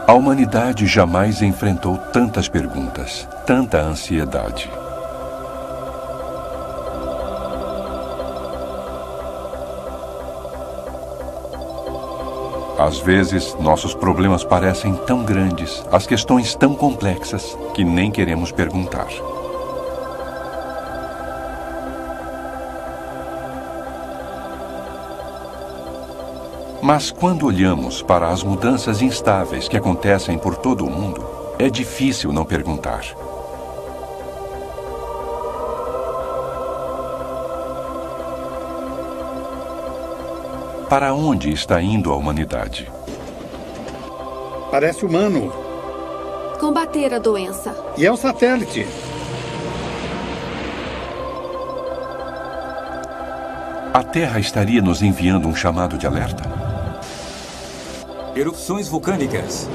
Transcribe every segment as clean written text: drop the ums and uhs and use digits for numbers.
A humanidade jamais enfrentou tantas perguntas, tanta ansiedade. Às vezes, nossos problemas parecem tão grandes, as questões tão complexas, que nem queremos perguntar. Mas quando olhamos para as mudanças instáveis que acontecem por todo o mundo, é difícil não perguntar. Para onde está indo a humanidade? Parece humano. Combater a doença. E é um satélite. A Terra estaria nos enviando um chamado de alerta? Erupções vulcânicas.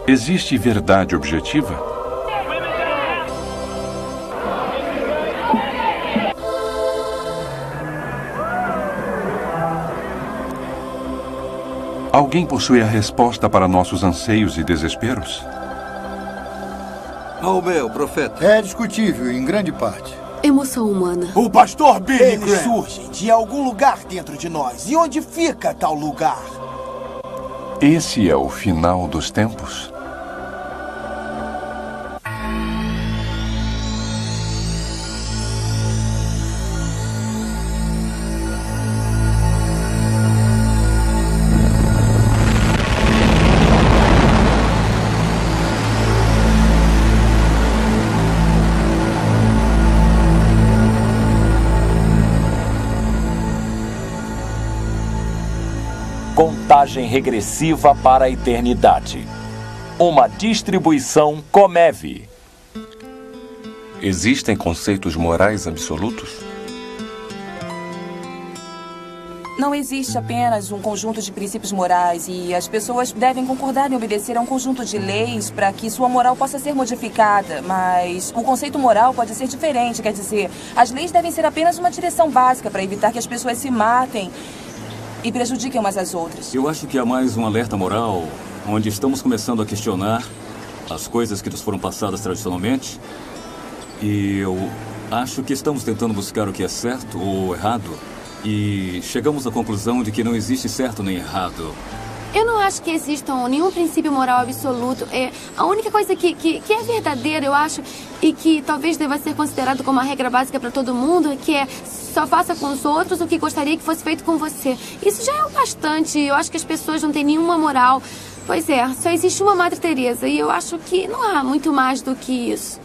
Existe verdade objetiva? Alguém possui a resposta para nossos anseios e desesperos? Maomé, o profeta. É discutível, em grande parte. Emoção humana. O pastor Billy Eles Graham surgem de algum lugar dentro de nós. E onde fica tal lugar? Esse é o final dos tempos? Contagem regressiva para a eternidade. Uma distribuição Comev. Existem conceitos morais absolutos? Não existe apenas um conjunto de princípios morais e as pessoas devem concordar em obedecer a um conjunto de leis para que sua moral possa ser modificada. Mas o conceito moral pode ser diferente, quer dizer, as leis devem ser apenas uma direção básica para evitar que as pessoas se matem e prejudiquem umas às outras. Eu acho que há mais um alerta moral, onde estamos começando a questionar as coisas que nos foram passadas tradicionalmente. E eu acho que estamos tentando buscar o que é certo ou errado. E chegamos à conclusão de que não existe certo nem errado. Eu não acho que exista nenhum princípio moral absoluto. A única coisa que é verdadeira, eu acho, e que talvez deva ser considerado como uma regra básica para todo mundo, que é só faça com os outros o que gostaria que fosse feito com você. Isso já é o bastante. Eu acho que as pessoas não têm nenhuma moral. Pois é, só existe uma Madre Teresa e eu acho que não há muito mais do que isso.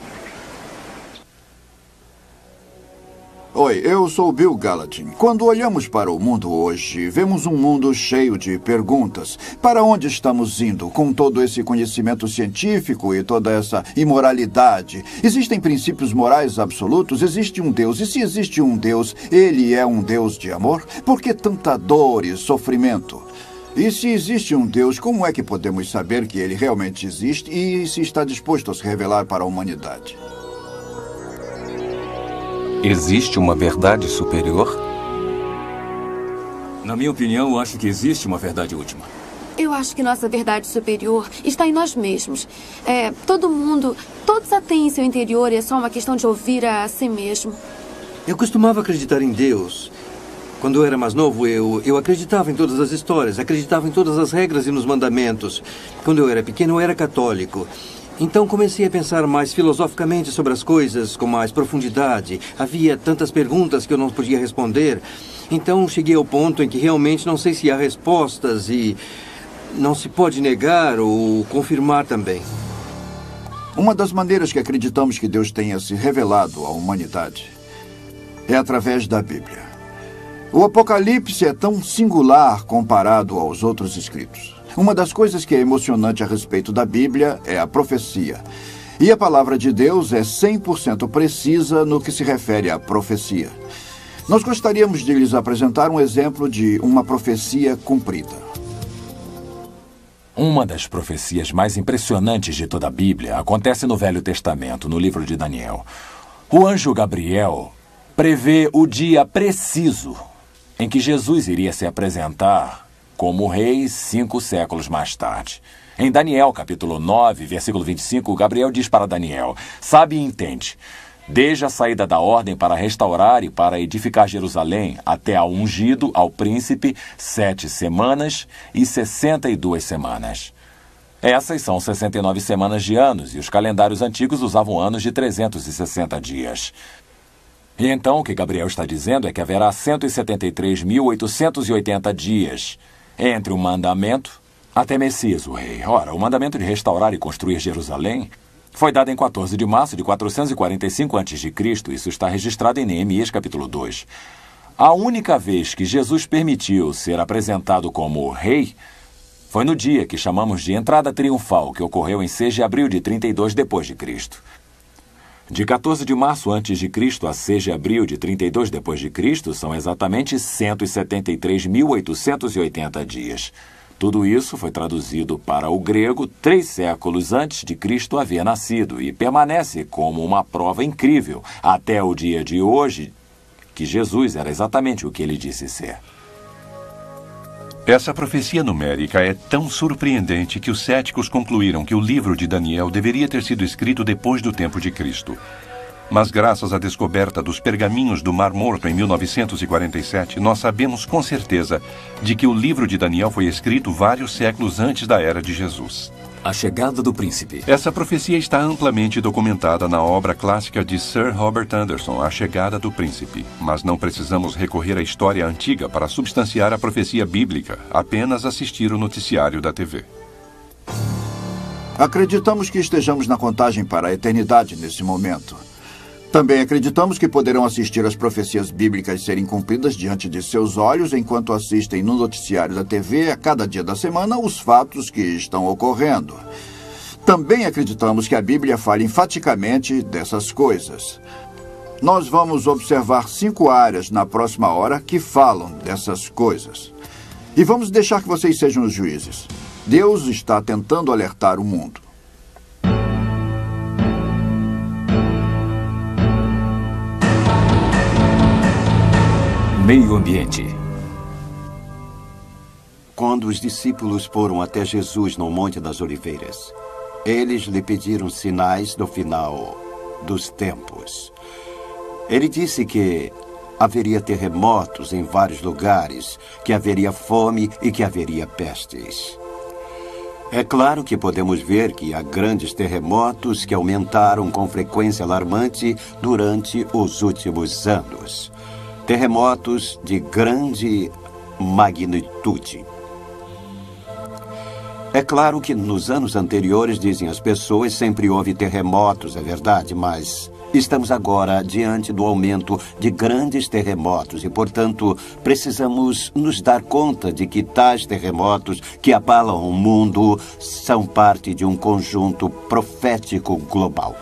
Oi, eu sou Bill Gallatin. Quando olhamos para o mundo hoje, vemos um mundo cheio de perguntas. Para onde estamos indo com todo esse conhecimento científico e toda essa imoralidade? Existem princípios morais absolutos? Existe um Deus. E se existe um Deus, ele é um Deus de amor? Por que tanta dor e sofrimento? E se existe um Deus, como é que podemos saber que ele realmente existe e se está disposto a se revelar para a humanidade? Existe uma verdade superior? Na minha opinião, eu acho que existe uma verdade última. Eu acho que nossa verdade superior está em nós mesmos. Todo mundo, todos a têm em seu interior e é só uma questão de ouvir a si mesmo. Eu costumava acreditar em Deus. Quando eu era mais novo, eu acreditava em todas as histórias, acreditava em todas as regras e nos mandamentos. Quando eu era pequeno, eu era católico. Então comecei a pensar mais filosoficamente sobre as coisas, com mais profundidade. Havia tantas perguntas que eu não podia responder. Então cheguei ao ponto em que realmente não sei se há respostas e não se pode negar ou confirmar também. Uma das maneiras que acreditamos que Deus tenha se revelado à humanidade é através da Bíblia. O Apocalipse é tão singular comparado aos outros escritos. Uma das coisas que é emocionante a respeito da Bíblia é a profecia. E a palavra de Deus é 100% precisa no que se refere à profecia. Nós gostaríamos de lhes apresentar um exemplo de uma profecia cumprida. Uma das profecias mais impressionantes de toda a Bíblia acontece no Velho Testamento, no livro de Daniel. O anjo Gabriel prevê o dia preciso em que Jesus iria se apresentar como rei 5 séculos mais tarde. Em Daniel, capítulo 9, versículo 25, Gabriel diz para Daniel: sabe e entende, desde a saída da ordem para restaurar e para edificar Jerusalém até ao ungido, ao príncipe, 7 semanas e 62 semanas. Essas são 69 semanas de anos, e os calendários antigos usavam anos de 360 dias. E então o que Gabriel está dizendo é que haverá 173.880 dias entre o mandamento até Messias, o rei. Ora, o mandamento de restaurar e construir Jerusalém foi dado em 14 de março de 445 a.C. Isso está registrado em Neemias, capítulo 2. A única vez que Jesus permitiu ser apresentado como rei foi no dia que chamamos de entrada triunfal, que ocorreu em 6 de abril de 32 d.C. De 14 de março a.C. a 6 de abril de 32 d.C. são exatamente 173.880 dias. Tudo isso foi traduzido para o grego 3 séculos antes de Cristo haver nascido e permanece como uma prova incrível até o dia de hoje que Jesus era exatamente o que ele disse ser. Essa profecia numérica é tão surpreendente que os céticos concluíram que o livro de Daniel deveria ter sido escrito depois do tempo de Cristo. Mas graças à descoberta dos pergaminhos do Mar Morto em 1947, nós sabemos com certeza de que o livro de Daniel foi escrito vários séculos antes da era de Jesus. A chegada do príncipe. Essa profecia está amplamente documentada na obra clássica de Sir Robert Anderson, A Chegada do Príncipe. Mas não precisamos recorrer à história antiga para substanciar a profecia bíblica, apenas assistir o noticiário da TV. Acreditamos que estejamos na contagem para a eternidade nesse momento. Também acreditamos que poderão assistir às profecias bíblicas serem cumpridas diante de seus olhos enquanto assistem no noticiário da TV a cada dia da semana os fatos que estão ocorrendo. Também acreditamos que a Bíblia fala enfaticamente dessas coisas. Nós vamos observar 5 áreas na próxima hora que falam dessas coisas. E vamos deixar que vocês sejam os juízes. Deus está tentando alertar o mundo. Meio ambiente. Quando os discípulos foram até Jesus no Monte das Oliveiras, eles lhe pediram sinais do final dos tempos. Ele disse que haveria terremotos em vários lugares, que haveria fome e que haveria pestes. É claro que podemos ver que há grandes terremotos que aumentaram com frequência alarmante durante os últimos anos. Terremotos de grande magnitude. É claro que nos anos anteriores, dizem as pessoas, sempre houve terremotos, é verdade, mas estamos agora diante do aumento de grandes terremotos e, portanto, precisamos nos dar conta de que tais terremotos que abalam o mundo são parte de um conjunto profético global.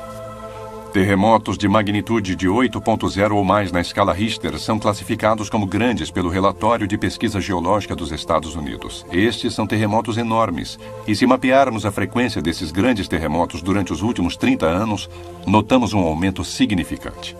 Terremotos de magnitude de 8.0 ou mais na escala Richter são classificados como grandes pelo Relatório de Pesquisa Geológica dos Estados Unidos. Estes são terremotos enormes, e se mapearmos a frequência desses grandes terremotos durante os últimos 30 anos, notamos um aumento significante.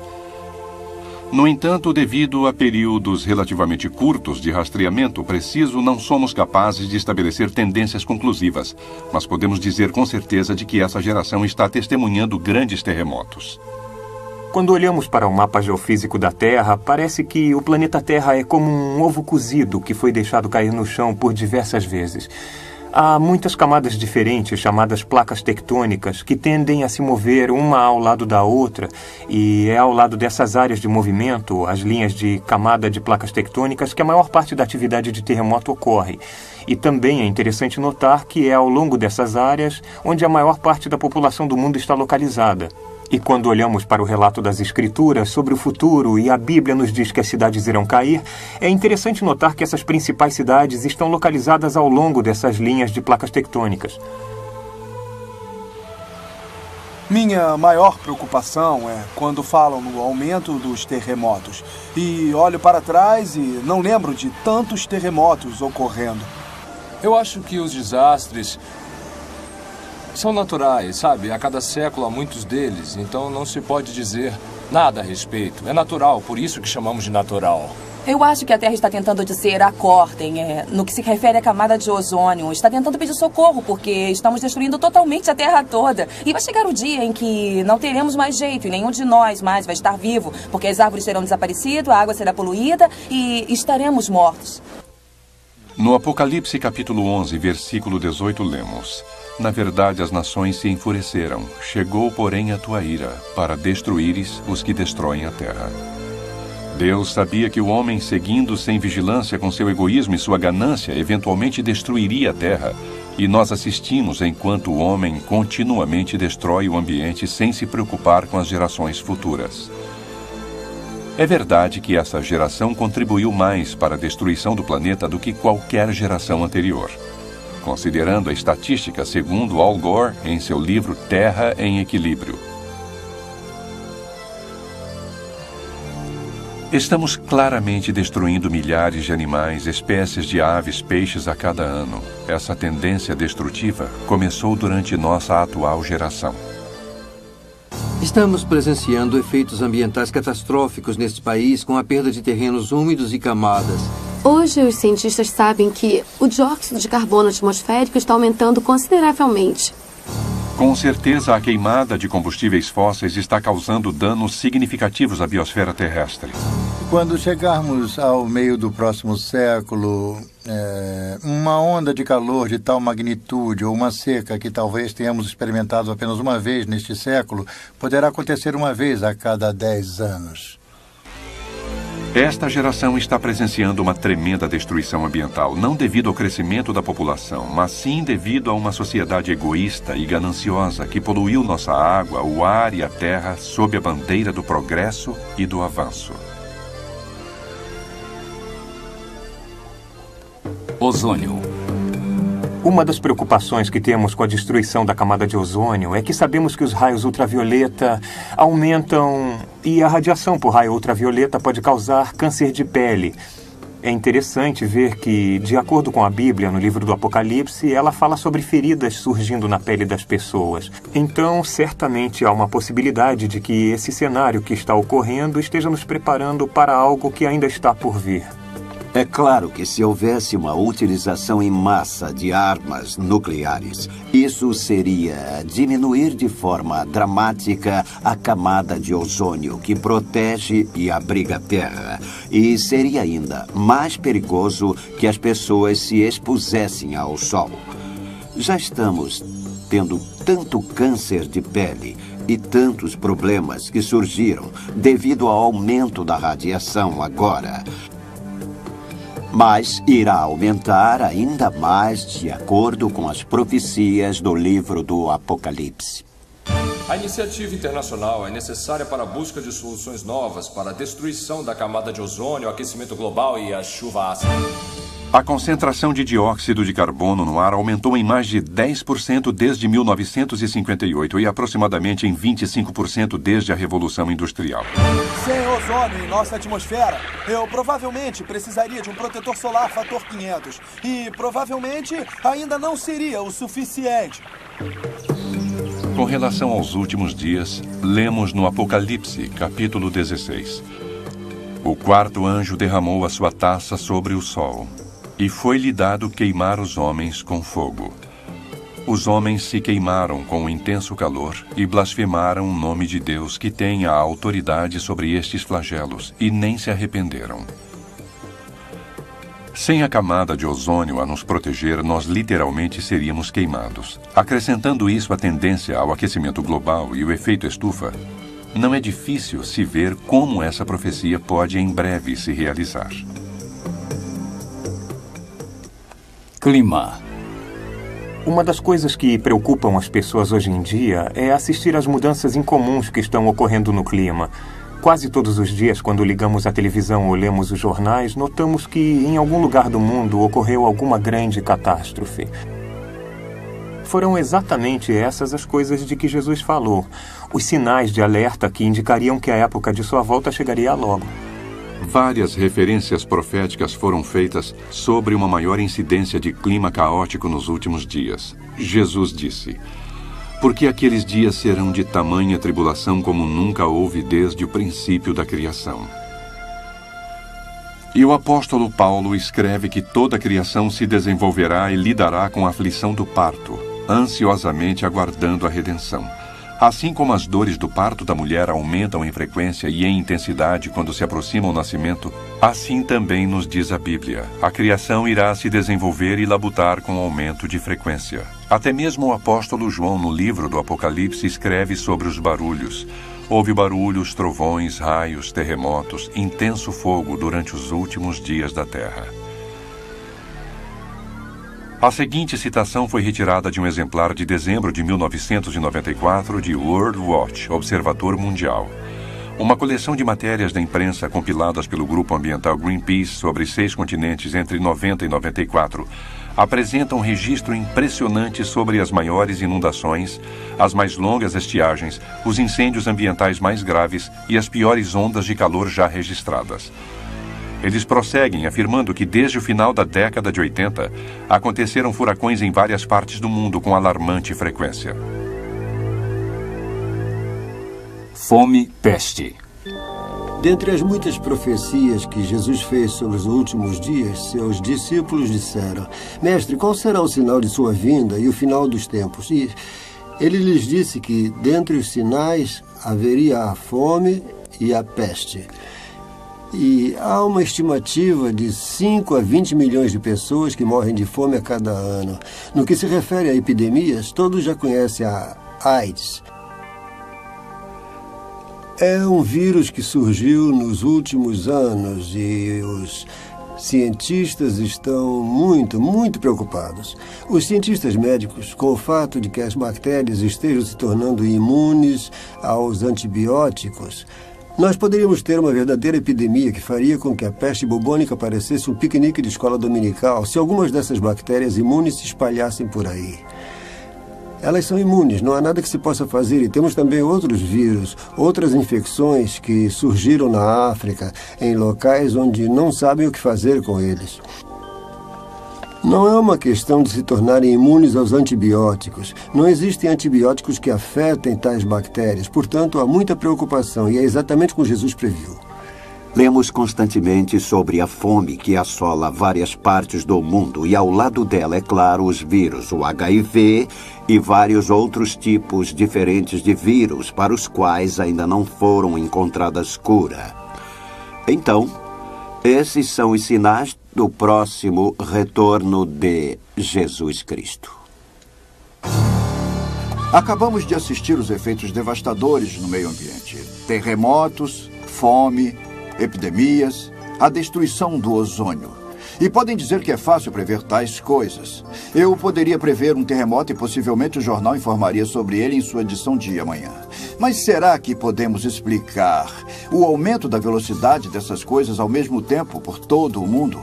No entanto, devido a períodos relativamente curtos de rastreamento preciso, não somos capazes de estabelecer tendências conclusivas, mas podemos dizer com certeza de que essa geração está testemunhando grandes terremotos. Quando olhamos para o mapa geofísico da Terra, parece que o planeta Terra é como um ovo cozido que foi deixado cair no chão por diversas vezes. Há muitas camadas diferentes, chamadas placas tectônicas, que tendem a se mover uma ao lado da outra, e é ao lado dessas áreas de movimento, as linhas de camada de placas tectônicas, que a maior parte da atividade de terremoto ocorre. E também é interessante notar que é ao longo dessas áreas onde a maior parte da população do mundo está localizada. E quando olhamos para o relato das Escrituras sobre o futuro e a Bíblia nos diz que as cidades irão cair, é interessante notar que essas principais cidades estão localizadas ao longo dessas linhas de placas tectônicas. Minha maior preocupação é quando falam no aumento dos terremotos. E olho para trás e não lembro de tantos terremotos ocorrendo. Eu acho que os desastres são naturais, sabe? A cada século há muitos deles, então não se pode dizer nada a respeito. É natural, por isso que chamamos de natural. Eu acho que a Terra está tentando dizer acordem, no que se refere à camada de ozônio. Está tentando pedir socorro, porque estamos destruindo totalmente a Terra toda. E vai chegar o dia em que não teremos mais jeito, e nenhum de nós mais vai estar vivo, porque as árvores terão desaparecido, a água será poluída e estaremos mortos. No Apocalipse capítulo 11, versículo 18, lemos: Na verdade, as nações se enfureceram. Chegou, porém, a tua ira, para destruíres os que destroem a terra. Deus sabia que o homem, seguindo sem vigilância com seu egoísmo e sua ganância, eventualmente destruiria a terra. E nós assistimos enquanto o homem continuamente destrói o ambiente sem se preocupar com as gerações futuras. É verdade que essa geração contribuiu mais para a destruição do planeta do que qualquer geração anterior. Considerando a estatística, segundo Al Gore em seu livro Terra em Equilíbrio. Estamos claramente destruindo milhares de animais, espécies de aves, peixes a cada ano. Essa tendência destrutiva começou durante nossa atual geração. Estamos presenciando efeitos ambientais catastróficos neste país com a perda de terrenos úmidos e camadas. Hoje, os cientistas sabem que o dióxido de carbono atmosférico está aumentando consideravelmente. Com certeza, a queimada de combustíveis fósseis está causando danos significativos à biosfera terrestre. Quando chegarmos ao meio do próximo século, uma onda de calor de tal magnitude ou uma seca que talvez tenhamos experimentado apenas uma vez neste século, poderá acontecer uma vez a cada 10 anos. Esta geração está presenciando uma tremenda destruição ambiental, não devido ao crescimento da população, mas sim devido a uma sociedade egoísta e gananciosa que poluiu nossa água, o ar e a terra sob a bandeira do progresso e do avanço. Ozônio. Uma das preocupações que temos com a destruição da camada de ozônio é que sabemos que os raios ultravioleta aumentam e a radiação por raio ultravioleta pode causar câncer de pele. É interessante ver que, de acordo com a Bíblia, no livro do Apocalipse, ela fala sobre feridas surgindo na pele das pessoas. Então, certamente há uma possibilidade de que esse cenário que está ocorrendo esteja nos preparando para algo que ainda está por vir. É claro que se houvesse uma utilização em massa de armas nucleares, isso seria diminuir de forma dramática a camada de ozônio que protege e abriga a Terra. E seria ainda mais perigoso que as pessoas se expusessem ao sol. Já estamos tendo tanto câncer de pele e tantos problemas que surgiram devido ao aumento da radiação agora. Mas irá aumentar ainda mais de acordo com as profecias do livro do Apocalipse. A iniciativa internacional é necessária para a busca de soluções novas para a destruição da camada de ozônio, o aquecimento global e a chuva ácida. A concentração de dióxido de carbono no ar aumentou em mais de 10% desde 1958 e aproximadamente em 25% desde a Revolução Industrial. Sem ozônio em nossa atmosfera, eu provavelmente precisaria de um protetor solar fator 500. E provavelmente ainda não seria o suficiente. Com relação aos últimos dias, lemos no Apocalipse, capítulo 16. O quarto anjo derramou a sua taça sobre o sol. E foi-lhe dado queimar os homens com fogo. Os homens se queimaram com um intenso calor e blasfemaram o nome de Deus que tem a autoridade sobre estes flagelos e nem se arrependeram. Sem a camada de ozônio a nos proteger, nós literalmente seríamos queimados. Acrescentando isso à tendência ao aquecimento global e o efeito estufa, não é difícil se ver como essa profecia pode em breve se realizar. Clima. Uma das coisas que preocupam as pessoas hoje em dia é assistir às mudanças incomuns que estão ocorrendo no clima. Quase todos os dias, quando ligamos a televisão ou lemos os jornais, notamos que em algum lugar do mundo ocorreu alguma grande catástrofe. Foram exatamente essas as coisas de que Jesus falou, os sinais de alerta que indicariam que a época de sua volta chegaria logo. Várias referências proféticas foram feitas sobre uma maior incidência de clima caótico nos últimos dias. Jesus disse: porque aqueles dias serão de tamanha tribulação como nunca houve desde o princípio da criação. E o apóstolo Paulo escreve que toda a criação se desenvolverá e lidará com a aflição do parto, ansiosamente aguardando a redenção. Assim como as dores do parto da mulher aumentam em frequência e em intensidade quando se aproxima o nascimento, assim também nos diz a Bíblia. A criação irá se desenvolver e labutar com aumento de frequência. Até mesmo o apóstolo João, no livro do Apocalipse, escreve sobre os barulhos. Houve barulhos, trovões, raios, terremotos, intenso fogo durante os últimos dias da terra. A seguinte citação foi retirada de um exemplar de dezembro de 1994 de World Watch, Observador Mundial. Uma coleção de matérias da imprensa compiladas pelo grupo ambiental Greenpeace sobre 6 continentes entre 90 e 94 apresenta um registro impressionante sobre as maiores inundações, as mais longas estiagens, os incêndios ambientais mais graves e as piores ondas de calor já registradas. Eles prosseguem afirmando que desde o final da década de 80, aconteceram furacões em várias partes do mundo com alarmante frequência. Fome, peste. Dentre as muitas profecias que Jesus fez sobre os últimos dias, seus discípulos disseram: Mestre, qual será o sinal de sua vinda e o final dos tempos? E ele lhes disse que dentre os sinais haveria a fome e a peste. E há uma estimativa de 5 a 20 milhões de pessoas que morrem de fome a cada ano. No que se refere a epidemias, todos já conhecem a AIDS. É um vírus que surgiu nos últimos anos e os cientistas estão muito preocupados. Os cientistas médicos, com o fato de que as bactérias estejam se tornando imunes aos antibióticos, nós poderíamos ter uma verdadeira epidemia que faria com que a peste bubônica parecesse um piquenique de escola dominical se algumas dessas bactérias imunes se espalhassem por aí. Elas são imunes, não há nada que se possa fazer. E temos também outros vírus, outras infecções que surgiram na África, em locais onde não sabem o que fazer com eles. Não é uma questão de se tornarem imunes aos antibióticos. Não existem antibióticos que afetem tais bactérias. Portanto, há muita preocupação e é exatamente como Jesus previu. Lemos constantemente sobre a fome que assola várias partes do mundo e ao lado dela, é claro, os vírus, o HIV e vários outros tipos diferentes de vírus para os quais ainda não foram encontradas cura. Então, esses são os sinais do próximo retorno de Jesus Cristo. Acabamos de assistir os efeitos devastadores no meio ambiente. Terremotos, fome, epidemias, a destruição do ozônio. E podem dizer que é fácil prever tais coisas. Eu poderia prever um terremoto e possivelmente o jornal informaria sobre ele em sua edição de amanhã. Mas será que podemos explicar o aumento da velocidade dessas coisas ao mesmo tempo por todo o mundo?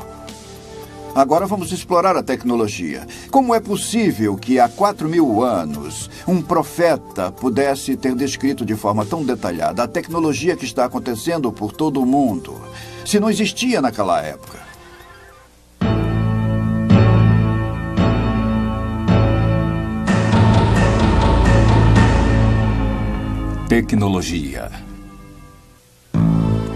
Agora vamos explorar a tecnologia. Como é possível que há 4.000 anos um profeta pudesse ter descrito de forma tão detalhada a tecnologia que está acontecendo por todo o mundo, se não existia naquela época? Tecnologia.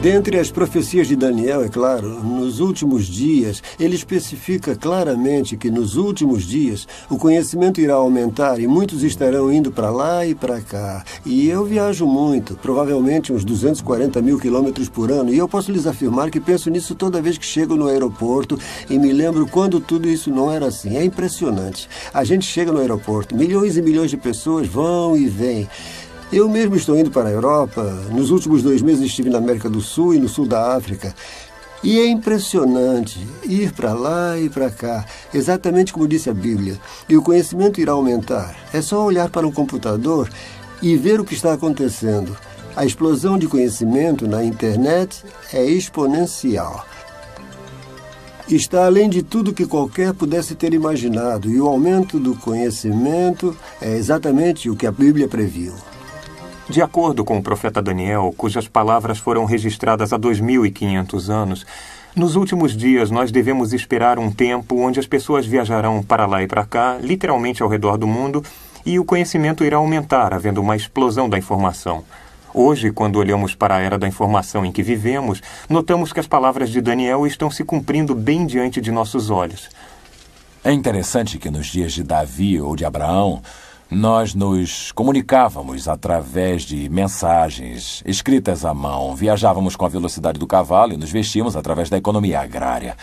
Dentre as profecias de Daniel, é claro, nos últimos dias, ele especifica claramente que nos últimos dias o conhecimento irá aumentar e muitos estarão indo para lá e para cá. E eu viajo muito, provavelmente uns 240 mil quilômetros por ano, e eu posso lhes afirmar que penso nisso toda vez que chego no aeroporto e me lembro quando tudo isso não era assim. É impressionante. A gente chega no aeroporto, milhões e milhões de pessoas vão e vêm. Eu mesmo estou indo para a Europa. Nos últimos 2 meses estive na América do Sul e no sul da África. E é impressionante ir para lá e para cá, exatamente como disse a Bíblia. E o conhecimento irá aumentar. É só olhar para um computador e ver o que está acontecendo. A explosão de conhecimento na internet é exponencial. Está além de tudo que qualquer pudesse ter imaginado. E o aumento do conhecimento é exatamente o que a Bíblia previu. De acordo com o profeta Daniel, cujas palavras foram registradas há 2.500 anos, nos últimos dias nós devemos esperar um tempo onde as pessoas viajarão para lá e para cá, literalmente ao redor do mundo, e o conhecimento irá aumentar, havendo uma explosão da informação. Hoje, quando olhamos para a era da informação em que vivemos, notamos que as palavras de Daniel estão se cumprindo bem diante de nossos olhos. É interessante que nos dias de Davi ou de Abraão, nós nos comunicávamos através de mensagens escritas à mão, viajávamos com a velocidade do cavalo e nos vestíamos através da economia agrária.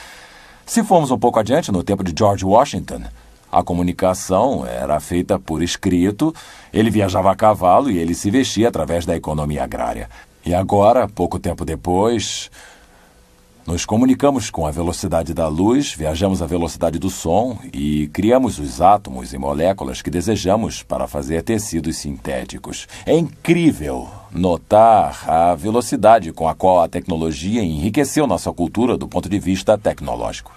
Se formos um pouco adiante, no tempo de George Washington, a comunicação era feita por escrito, ele viajava a cavalo e ele se vestia através da economia agrária. E agora, pouco tempo depois, nos comunicamos com a velocidade da luz, viajamos à velocidade do som e criamos os átomos e moléculas que desejamos para fazer tecidos sintéticos. É incrível notar a velocidade com a qual a tecnologia enriqueceu nossa cultura do ponto de vista tecnológico.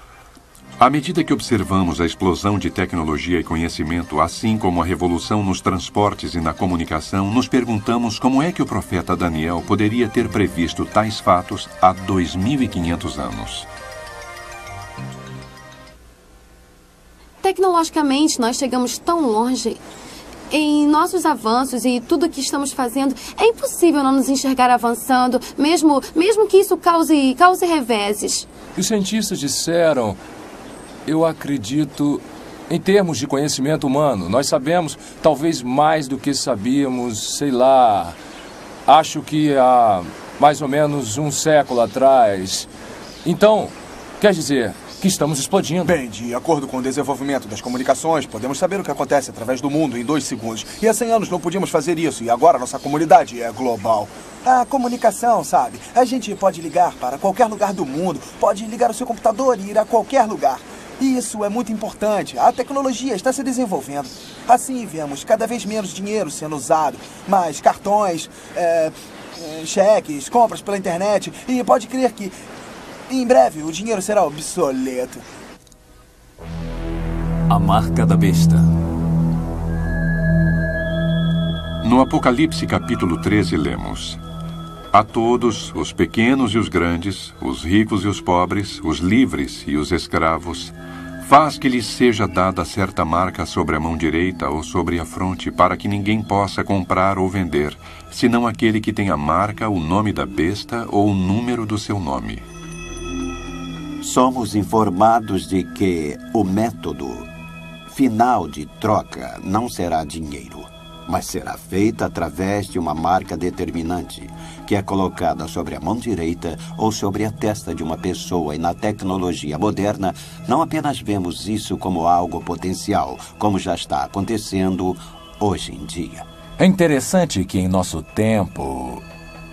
À medida que observamos a explosão de tecnologia e conhecimento, assim como a revolução nos transportes e na comunicação, nos perguntamos como é que o profeta Daniel poderia ter previsto tais fatos há 2.500 anos. Tecnologicamente, nós chegamos tão longe. Em nossos avanços e tudo o que estamos fazendo, é impossível não nos enxergar avançando, mesmo que isso cause reveses. Os cientistas disseram... Eu acredito em termos de conhecimento humano. Nós sabemos talvez mais do que sabíamos, sei lá. Acho que há mais ou menos um século atrás. Então, quer dizer que estamos explodindo. Bem, de acordo com o desenvolvimento das comunicações, podemos saber o que acontece através do mundo em 2 segundos. E há 100 anos não podíamos fazer isso, e agora nossa comunidade é global. A comunicação, sabe? A gente pode ligar para qualquer lugar do mundo, pode ligar o seu computador e ir a qualquer lugar. Isso é muito importante. A tecnologia está se desenvolvendo. Assim, vemos cada vez menos dinheiro sendo usado, mais cartões, cheques, compras pela internet. E pode crer que, em breve, o dinheiro será obsoleto. A marca da besta. No Apocalipse, capítulo 13, lemos: A todos, os pequenos e os grandes, os ricos e os pobres, os livres e os escravos, faz que lhes seja dada certa marca sobre a mão direita ou sobre a fronte, para que ninguém possa comprar ou vender, senão aquele que tem a marca, o nome da besta ou o número do seu nome. Somos informados de que o método final de troca não será dinheiro, mas será feita através de uma marca determinante, que é colocada sobre a mão direita ou sobre a testa de uma pessoa. E na tecnologia moderna, não apenas vemos isso como algo potencial, como já está acontecendo hoje em dia. É interessante que em nosso tempo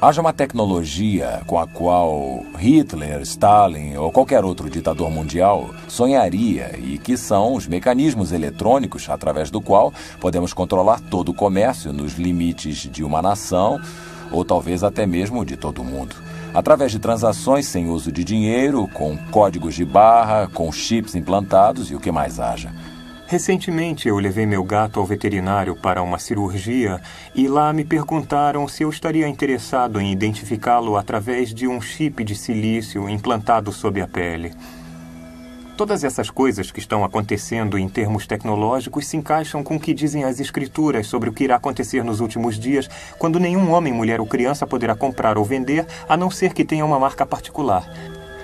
haja uma tecnologia com a qual Hitler, Stalin ou qualquer outro ditador mundial sonharia, e que são os mecanismos eletrônicos através do qual podemos controlar todo o comércio nos limites de uma nação ou talvez até mesmo de todo o mundo. Através de transações sem uso de dinheiro, com códigos de barra, com chips implantados e o que mais haja. Recentemente, eu levei meu gato ao veterinário para uma cirurgia e lá me perguntaram se eu estaria interessado em identificá-lo através de um chip de silício implantado sob a pele. Todas essas coisas que estão acontecendo em termos tecnológicos se encaixam com o que dizem as escrituras sobre o que irá acontecer nos últimos dias, quando nenhum homem, mulher ou criança poderá comprar ou vender, a não ser que tenha uma marca particular.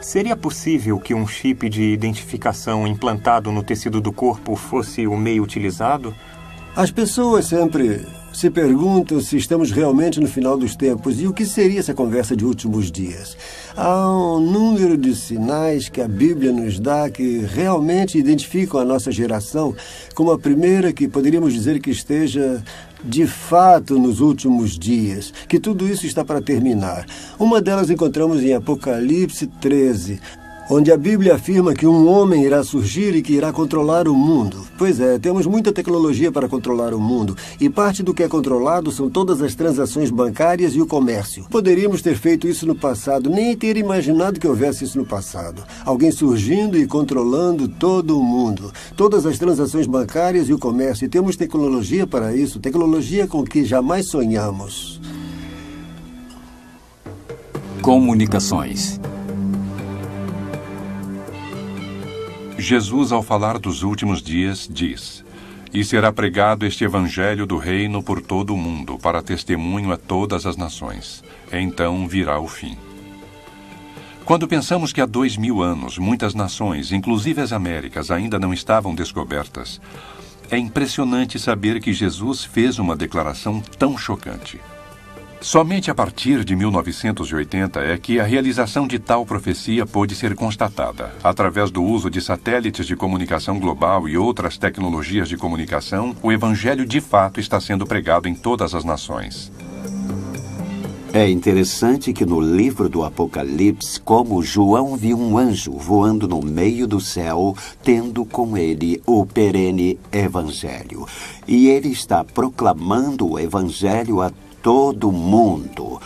Seria possível que um chip de identificação implantado no tecido do corpo fosse o meio utilizado? As pessoas sempre se perguntam se estamos realmente no final dos tempos e o que seria essa conversa de últimos dias. Há um número de sinais que a Bíblia nos dá que realmente identificam a nossa geração como a primeira que poderíamos dizer que esteja de fato nos últimos dias, que tudo isso está para terminar. Uma delas encontramos em Apocalipse 13, onde a Bíblia afirma que um homem irá surgir e que irá controlar o mundo. Pois é, temos muita tecnologia para controlar o mundo, e parte do que é controlado são todas as transações bancárias e o comércio. Poderíamos ter feito isso no passado, nem ter imaginado que houvesse isso no passado. Alguém surgindo e controlando todo o mundo, todas as transações bancárias e o comércio, e temos tecnologia para isso, tecnologia com que jamais sonhamos. Comunicações. Jesus, ao falar dos últimos dias, diz: E será pregado este evangelho do reino por todo o mundo, para testemunho a todas as nações. Então virá o fim. Quando pensamos que há 2000 anos muitas nações, inclusive as Américas, ainda não estavam descobertas, é impressionante saber que Jesus fez uma declaração tão chocante. Somente a partir de 1980 é que a realização de tal profecia pôde ser constatada. Através do uso de satélites de comunicação global e outras tecnologias de comunicação, o evangelho de fato está sendo pregado em todas as nações. É interessante que no livro do Apocalipse, como João viu um anjo voando no meio do céu, tendo com ele o perene evangelho. E ele está proclamando o evangelho a todo mundo.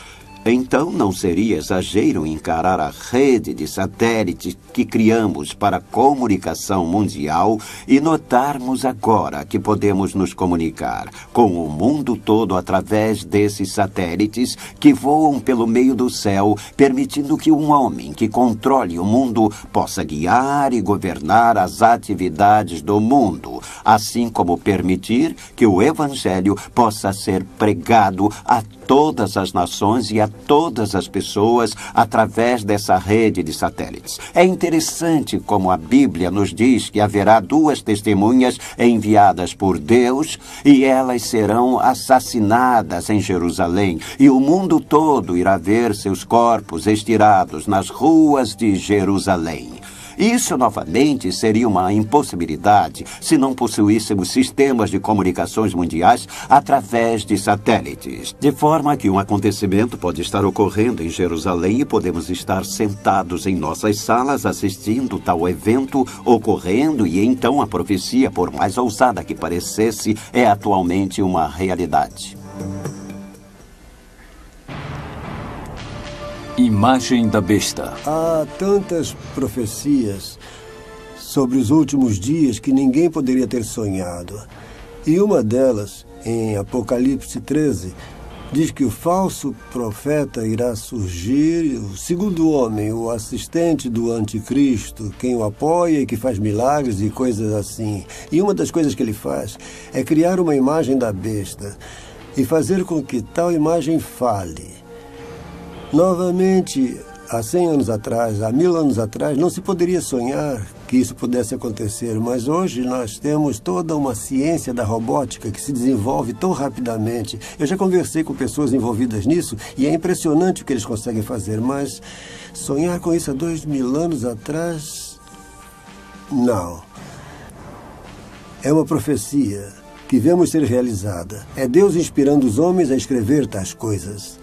Então não seria exagero encarar a rede de satélites que criamos para a comunicação mundial e notarmos agora que podemos nos comunicar com o mundo todo através desses satélites que voam pelo meio do céu, permitindo que um homem que controle o mundo possa guiar e governar as atividades do mundo, assim como permitir que o evangelho possa ser pregado a todas as nações e a todas as pessoas através dessa rede de satélites. É interessante como a Bíblia nos diz que haverá 2 testemunhas enviadas por Deus e elas serão assassinadas em Jerusalém e o mundo todo irá ver seus corpos estirados nas ruas de Jerusalém. Isso, novamente, seria uma impossibilidade se não possuíssemos sistemas de comunicações mundiais através de satélites. De forma que um acontecimento pode estar ocorrendo em Jerusalém e podemos estar sentados em nossas salas assistindo tal evento ocorrendo e então a profecia, por mais ousada que parecesse, é atualmente uma realidade. Imagem da besta. Há tantas profecias sobre os últimos dias que ninguém poderia ter sonhado. E uma delas, em Apocalipse 13, diz que o falso profeta irá surgir, o segundo homem, o assistente do anticristo, quem o apoia e que faz milagres e coisas assim. E uma das coisas que ele faz é criar uma imagem da besta e fazer com que tal imagem fale. Novamente, há 100 anos atrás, há 1000 anos atrás, não se poderia sonhar que isso pudesse acontecer, mas hoje nós temos toda uma ciência da robótica que se desenvolve tão rapidamente. Eu já conversei com pessoas envolvidas nisso e é impressionante o que eles conseguem fazer, mas sonhar com isso há 2000 anos atrás, não. É uma profecia que vemos ser realizada. É Deus inspirando os homens a escrever tais coisas.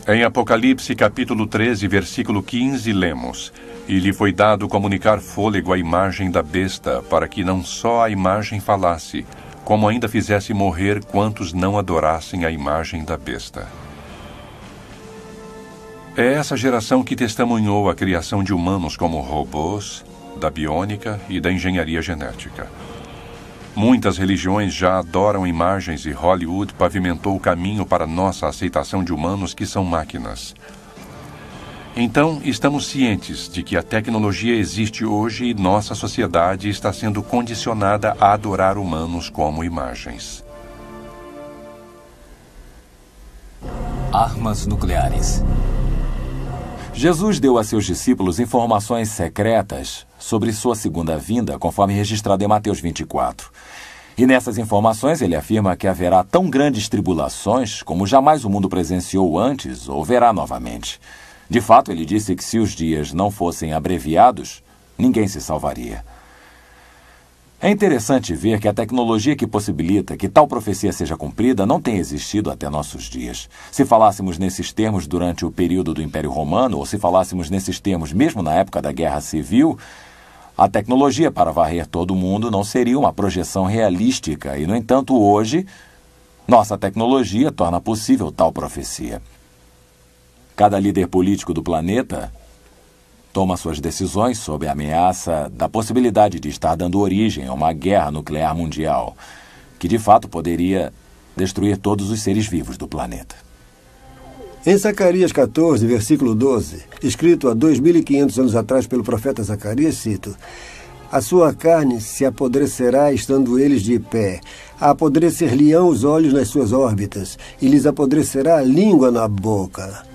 Em Apocalipse, capítulo 13, versículo 15, lemos: E lhe foi dado comunicar fôlego à imagem da besta, para que não só a imagem falasse, como ainda fizesse morrer quantos não adorassem a imagem da besta. É essa geração que testemunhou a criação de humanos como robôs, da biônica e da engenharia genética. Muitas religiões já adoram imagens e Hollywood pavimentou o caminho para nossa aceitação de humanos que são máquinas. Então, estamos cientes de que a tecnologia existe hoje e nossa sociedade está sendo condicionada a adorar humanos como imagens. Armas nucleares. Jesus deu a seus discípulos informações secretas sobre sua segunda vinda, conforme registrado em Mateus 24. E nessas informações ele afirma que haverá tão grandes tribulações como jamais o mundo presenciou antes ou verá novamente. De fato, ele disse que se os dias não fossem abreviados, ninguém se salvaria. É interessante ver que a tecnologia que possibilita que tal profecia seja cumprida não tem existido até nossos dias. Se falássemos nesses termos durante o período do Império Romano, ou se falássemos nesses termos mesmo na época da Guerra Civil, a tecnologia para varrer todo o mundo não seria uma projeção realística e, no entanto, hoje, nossa tecnologia torna possível tal profecia. Cada líder político do planeta toma suas decisões sob a ameaça da possibilidade de estar dando origem a uma guerra nuclear mundial, que de fato poderia destruir todos os seres vivos do planeta. Em Zacarias 14, versículo 12, escrito há 2500 anos atrás pelo profeta Zacarias, cito: A sua carne se apodrecerá estando eles de pé. Apodrecer-lhe-ão os olhos nas suas órbitas, e lhes apodrecerá a língua na boca.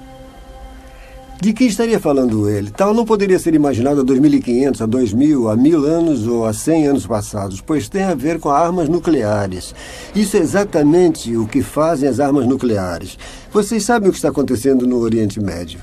De que estaria falando ele? Tal não poderia ser imaginado há 2.500, a 2.000, a 1.000 anos ou a 100 anos passados, pois tem a ver com armas nucleares. Isso é exatamente o que fazem as armas nucleares. Vocês sabem o que está acontecendo no Oriente Médio.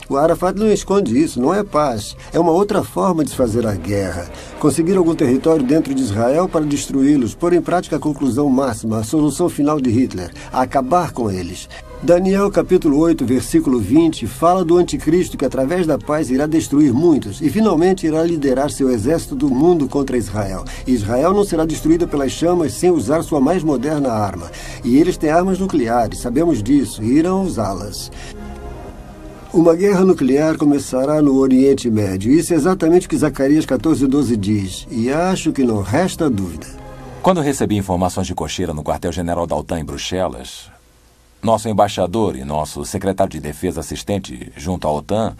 O Arafat não esconde isso, não é paz. É uma outra forma de se fazer a guerra. Conseguir algum território dentro de Israel para destruí-los, pôr em prática a conclusão máxima, a solução final de Hitler, a acabar com eles. Daniel capítulo 8, versículo 20, fala do anticristo que através da paz irá destruir muitos e finalmente irá liderar seu exército do mundo contra Israel. Israel não será destruída pelas chamas sem usar sua mais moderna arma. E eles têm armas nucleares, sabemos disso, e irão usá-las. Uma guerra nuclear começará no Oriente Médio. Isso é exatamente o que Zacarias 14:12 diz. E acho que não resta dúvida. Quando recebi informações de cocheira no quartel-general da OTAN em Bruxelas, nosso embaixador e nosso secretário de defesa assistente junto à OTAN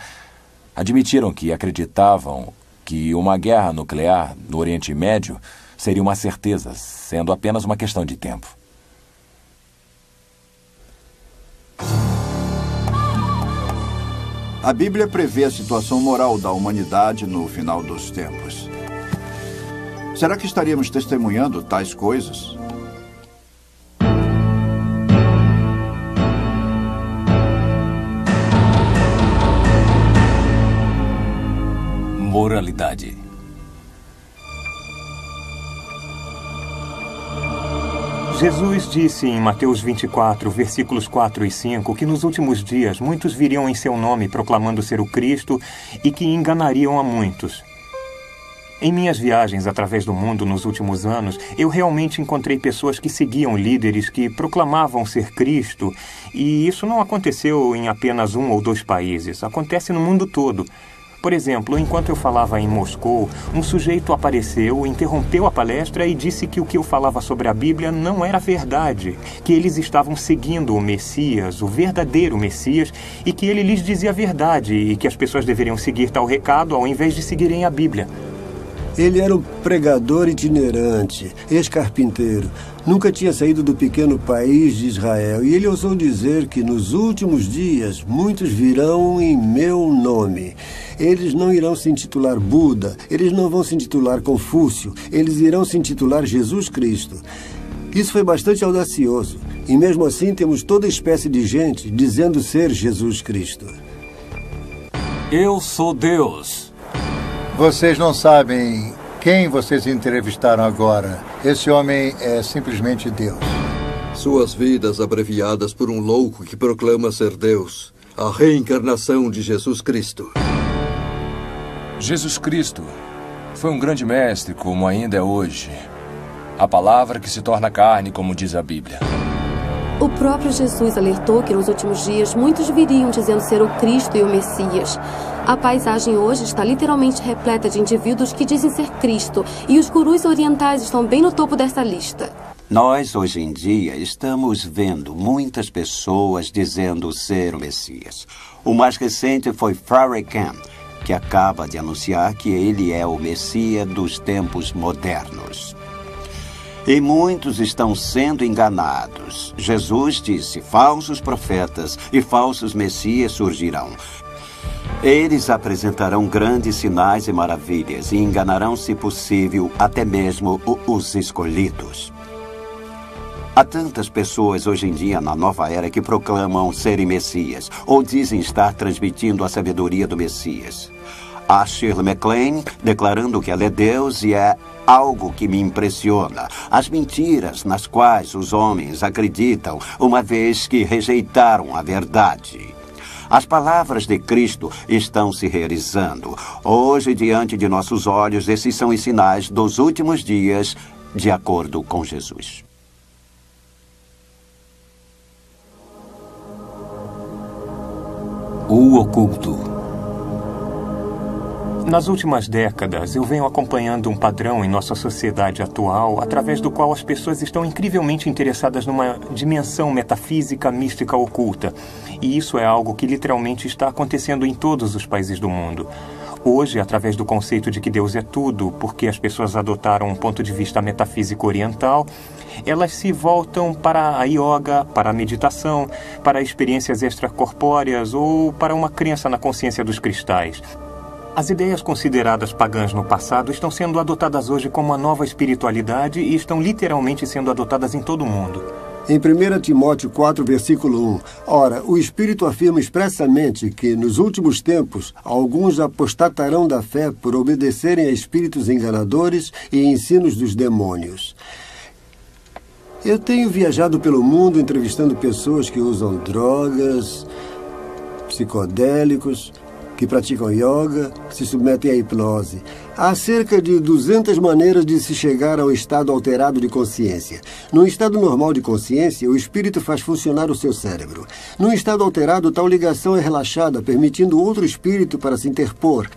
admitiram que acreditavam que uma guerra nuclear no Oriente Médio seria uma certeza, sendo apenas uma questão de tempo. A Bíblia prevê a situação moral da humanidade no final dos tempos. Será que estaríamos testemunhando tais coisas? Moralidade. Jesus disse em Mateus 24, versículos 4 e 5, que nos últimos dias muitos viriam em seu nome proclamando ser o Cristo e que enganariam a muitos. Em minhas viagens através do mundo nos últimos anos, eu realmente encontrei pessoas que seguiam líderes que proclamavam ser Cristo, e isso não aconteceu em apenas 1 ou 2 países, acontece no mundo todo. Por exemplo, enquanto eu falava em Moscou, um sujeito apareceu, interrompeu a palestra e disse que o que eu falava sobre a Bíblia não era verdade, que eles estavam seguindo o Messias, o verdadeiro Messias, e que ele lhes dizia a verdade e que as pessoas deveriam seguir tal recado ao invés de seguirem a Bíblia. Ele era um pregador itinerante, ex-carpinteiro. Nunca tinha saído do pequeno país de Israel. E ele ousou dizer que nos últimos dias muitos virão em meu nome. Eles não irão se intitular Buda, eles não vão se intitular Confúcio, eles irão se intitular Jesus Cristo. Isso foi bastante audacioso. E mesmo assim temos toda espécie de gente dizendo ser Jesus Cristo. Eu sou Deus. Vocês não sabem quem vocês entrevistaram agora. Esse homem é simplesmente Deus. Suas vidas abreviadas por um louco que proclama ser Deus. A reencarnação de Jesus Cristo. Jesus Cristo foi um grande mestre, como ainda é hoje. A palavra que se torna carne, como diz a Bíblia. O próprio Jesus alertou que nos últimos dias muitos viriam dizendo ser o Cristo e o Messias. A paisagem hoje está literalmente repleta de indivíduos que dizem ser Cristo, e os gurus orientais estão bem no topo dessa lista. Nós, hoje em dia, estamos vendo muitas pessoas dizendo ser o Messias. O mais recente foi Farrakhan, que acaba de anunciar que ele é o Messias dos tempos modernos. E muitos estão sendo enganados. Jesus disse: falsos profetas e falsos messias surgirão. Eles apresentarão grandes sinais e maravilhas e enganarão, se possível, até mesmo os escolhidos. Há tantas pessoas hoje em dia na nova era que proclamam serem messias ou dizem estar transmitindo a sabedoria do Messias. A Shirley MacLaine declarando que ela é Deus e é algo que me impressiona. As mentiras nas quais os homens acreditam, uma vez que rejeitaram a verdade. As palavras de Cristo estão se realizando. Hoje, diante de nossos olhos, esses são os sinais dos últimos dias, de acordo com Jesus. O oculto. Nas últimas décadas, eu venho acompanhando um padrão em nossa sociedade atual, através do qual as pessoas estão incrivelmente interessadas numa dimensão metafísica, mística, oculta. E isso é algo que literalmente está acontecendo em todos os países do mundo. Hoje, através do conceito de que Deus é tudo, porque as pessoas adotaram um ponto de vista metafísico oriental, elas se voltam para a yoga, para a meditação, para experiências extracorpóreas ou para uma crença na consciência dos cristais. As ideias consideradas pagãs no passado estão sendo adotadas hoje como uma nova espiritualidade e estão literalmente sendo adotadas em todo o mundo. Em 1 Timóteo 4, versículo 1, ora, o Espírito afirma expressamente que, nos últimos tempos, alguns apostatarão da fé por obedecerem a espíritos enganadores e ensinos dos demônios. Eu tenho viajado pelo mundo entrevistando pessoas que usam drogas, psicodélicos, que praticam yoga, se submetem à hipnose. Há cerca de 200 maneiras de se chegar ao estado alterado de consciência. No estado normal de consciência, o espírito faz funcionar o seu cérebro. No estado alterado, tal ligação é relaxada, permitindo outro espírito para se interpor.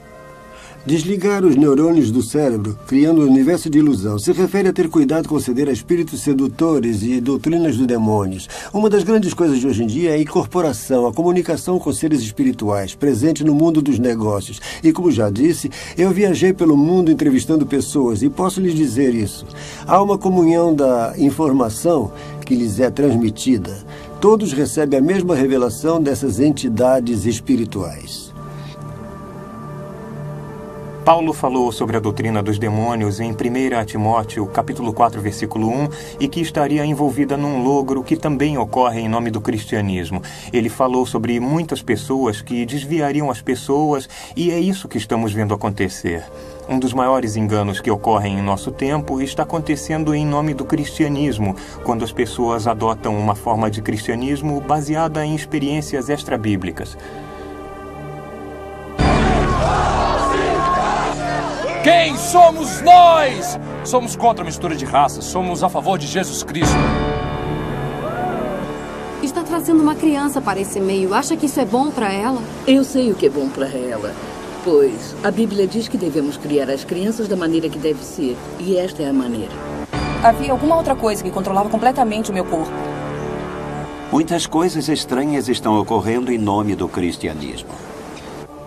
Desligar os neurônios do cérebro, criando um universo de ilusão, se refere a ter cuidado com ceder a espíritos sedutores e doutrinas dos demônios. Uma das grandes coisas de hoje em dia é a incorporação, a comunicação com seres espirituais, presente no mundo dos negócios. E como já disse, eu viajei pelo mundo entrevistando pessoas e posso lhes dizer isso. Há uma comunhão da informação que lhes é transmitida. Todos recebem a mesma revelação dessas entidades espirituais. Paulo falou sobre a doutrina dos demônios em 1 Timóteo, capítulo 4, versículo 1, e que estaria envolvida num logro que também ocorre em nome do cristianismo. Ele falou sobre muitas pessoas que desviariam as pessoas, e é isso que estamos vendo acontecer. Um dos maiores enganos que ocorrem em nosso tempo está acontecendo em nome do cristianismo, quando as pessoas adotam uma forma de cristianismo baseada em experiências extrabíblicas. Quem somos nós? Somos contra a mistura de raças. Somos a favor de Jesus Cristo. Está trazendo uma criança para esse meio. Acha que isso é bom para ela? Eu sei o que é bom para ela. Pois a Bíblia diz que devemos criar as crianças da maneira que deve ser. E esta é a maneira. Havia alguma outra coisa que controlava completamente o meu corpo. Muitas coisas estranhas estão ocorrendo em nome do cristianismo.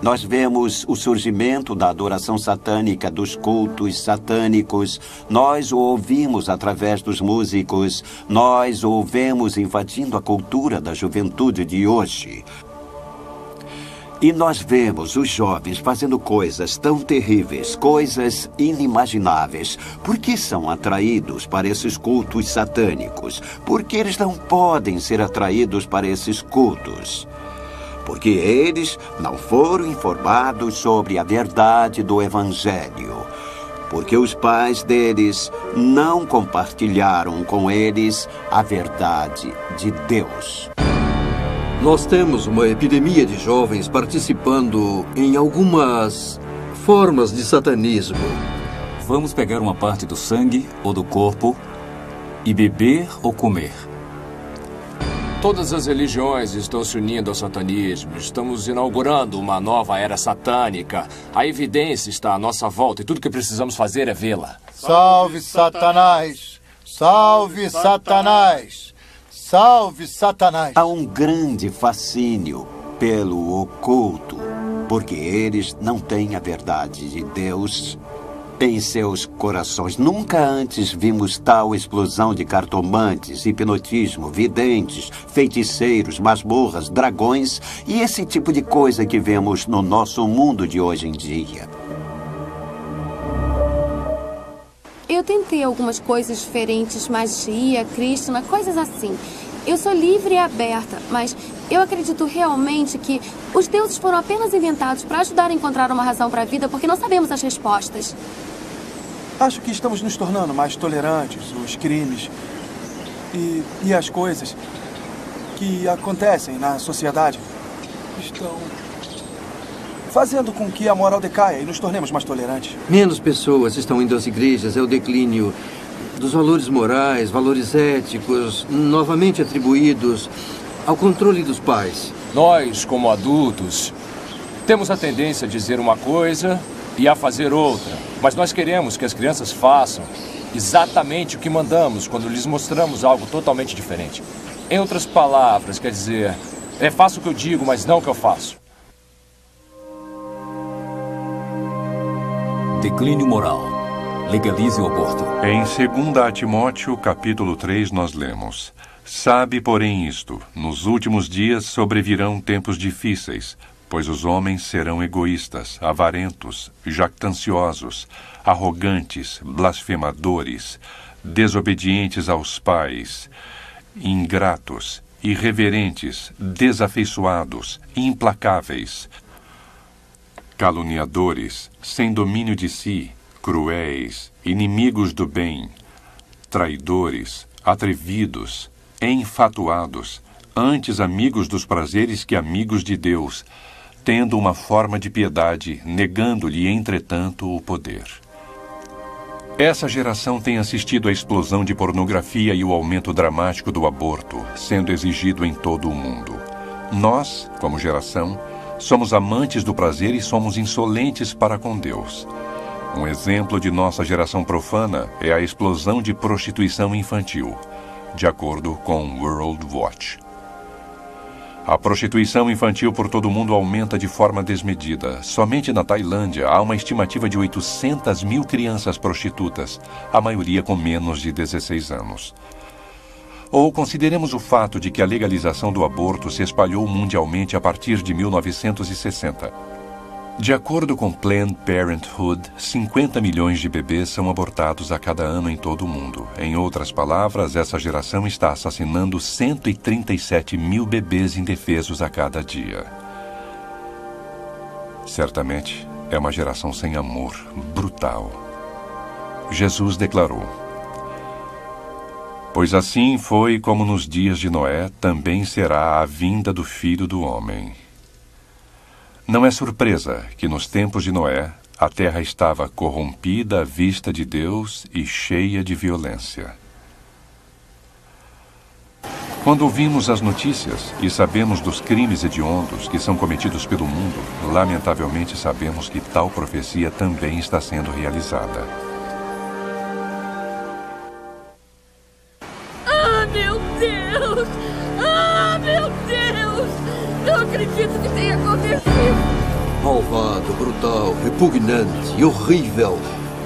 Nós vemos o surgimento da adoração satânica, dos cultos satânicos. Nós o ouvimos através dos músicos. Nós o vemos invadindo a cultura da juventude de hoje. E nós vemos os jovens fazendo coisas tão terríveis, coisas inimagináveis. Por que são atraídos para esses cultos satânicos? Por que eles não podem ser atraídos para esses cultos? Porque eles não foram informados sobre a verdade do Evangelho. Porque os pais deles não compartilharam com eles a verdade de Deus. Nós temos uma epidemia de jovens participando em algumas formas de satanismo. Vamos pegar uma parte do sangue ou do corpo e beber ou comer. Todas as religiões estão se unindo ao satanismo. Estamos inaugurando uma nova era satânica. A evidência está à nossa volta e tudo que precisamos fazer é vê-la. Salve, Satanás! Salve, Satanás! Salve, Satanás! Há um grande fascínio pelo oculto, porque eles não têm a verdade de Deus em seus corações. Nunca antes vimos tal explosão de cartomantes, hipnotismo, videntes, feiticeiros, masmorras, dragões e esse tipo de coisa que vemos no nosso mundo de hoje em dia. Eu tentei algumas coisas diferentes, magia, Krishna, coisas assim. Eu sou livre e aberta, mas eu acredito realmente que os deuses foram apenas inventados para ajudar a encontrar uma razão para a vida, porque não sabemos as respostas. Acho que estamos nos tornando mais tolerantes. Os crimes e as coisas que acontecem na sociedade estão fazendo com que a moral decaia e nos tornemos mais tolerantes. Menos pessoas estão indo às igrejas, é o declínio dos valores morais, valores éticos, novamente atribuídos ao controle dos pais. Nós, como adultos, temos a tendência a dizer uma coisa e a fazer outra. Mas nós queremos que as crianças façam exatamente o que mandamos quando lhes mostramos algo totalmente diferente. Em outras palavras, quer dizer, faço o que eu digo, mas não o que eu faço. Declínio moral. Legalize o aborto. Em 2 Timóteo, capítulo 3, nós lemos: Sabe, porém, isto: nos últimos dias sobrevirão tempos difíceis, pois os homens serão egoístas, avarentos, jactanciosos, arrogantes, blasfemadores, desobedientes aos pais, ingratos, irreverentes, desafeiçoados, implacáveis, caluniadores, sem domínio de si, cruéis, inimigos do bem, traidores, atrevidos, enfatuados, antes amigos dos prazeres que amigos de Deus, tendo uma forma de piedade, negando-lhe, entretanto, o poder. Essa geração tem assistido à explosão de pornografia e o aumento dramático do aborto, sendo exigido em todo o mundo. Nós, como geração, somos amantes do prazer e somos insolentes para com Deus. Um exemplo de nossa geração profana é a explosão de prostituição infantil, de acordo com World Watch. A prostituição infantil por todo o mundo aumenta de forma desmedida. Somente na Tailândia há uma estimativa de 800 mil crianças prostitutas, a maioria com menos de 16 anos. Ou consideremos o fato de que a legalização do aborto se espalhou mundialmente a partir de 1960. De acordo com Planned Parenthood, 50 milhões de bebês são abortados a cada ano em todo o mundo. Em outras palavras, essa geração está assassinando 137 mil bebês indefesos a cada dia. Certamente, é uma geração sem amor, brutal. Jesus declarou: Pois assim foi como nos dias de Noé, também será a vinda do Filho do Homem. Não é surpresa que nos tempos de Noé, a terra estava corrompida à vista de Deus e cheia de violência. Quando ouvimos as notícias e sabemos dos crimes hediondos que são cometidos pelo mundo, lamentavelmente sabemos que tal profecia também está sendo realizada. Ah, meu Deus! Ah, meu Deus! Não acredito que tenha acontecido! Malvado, brutal, repugnante e horrível.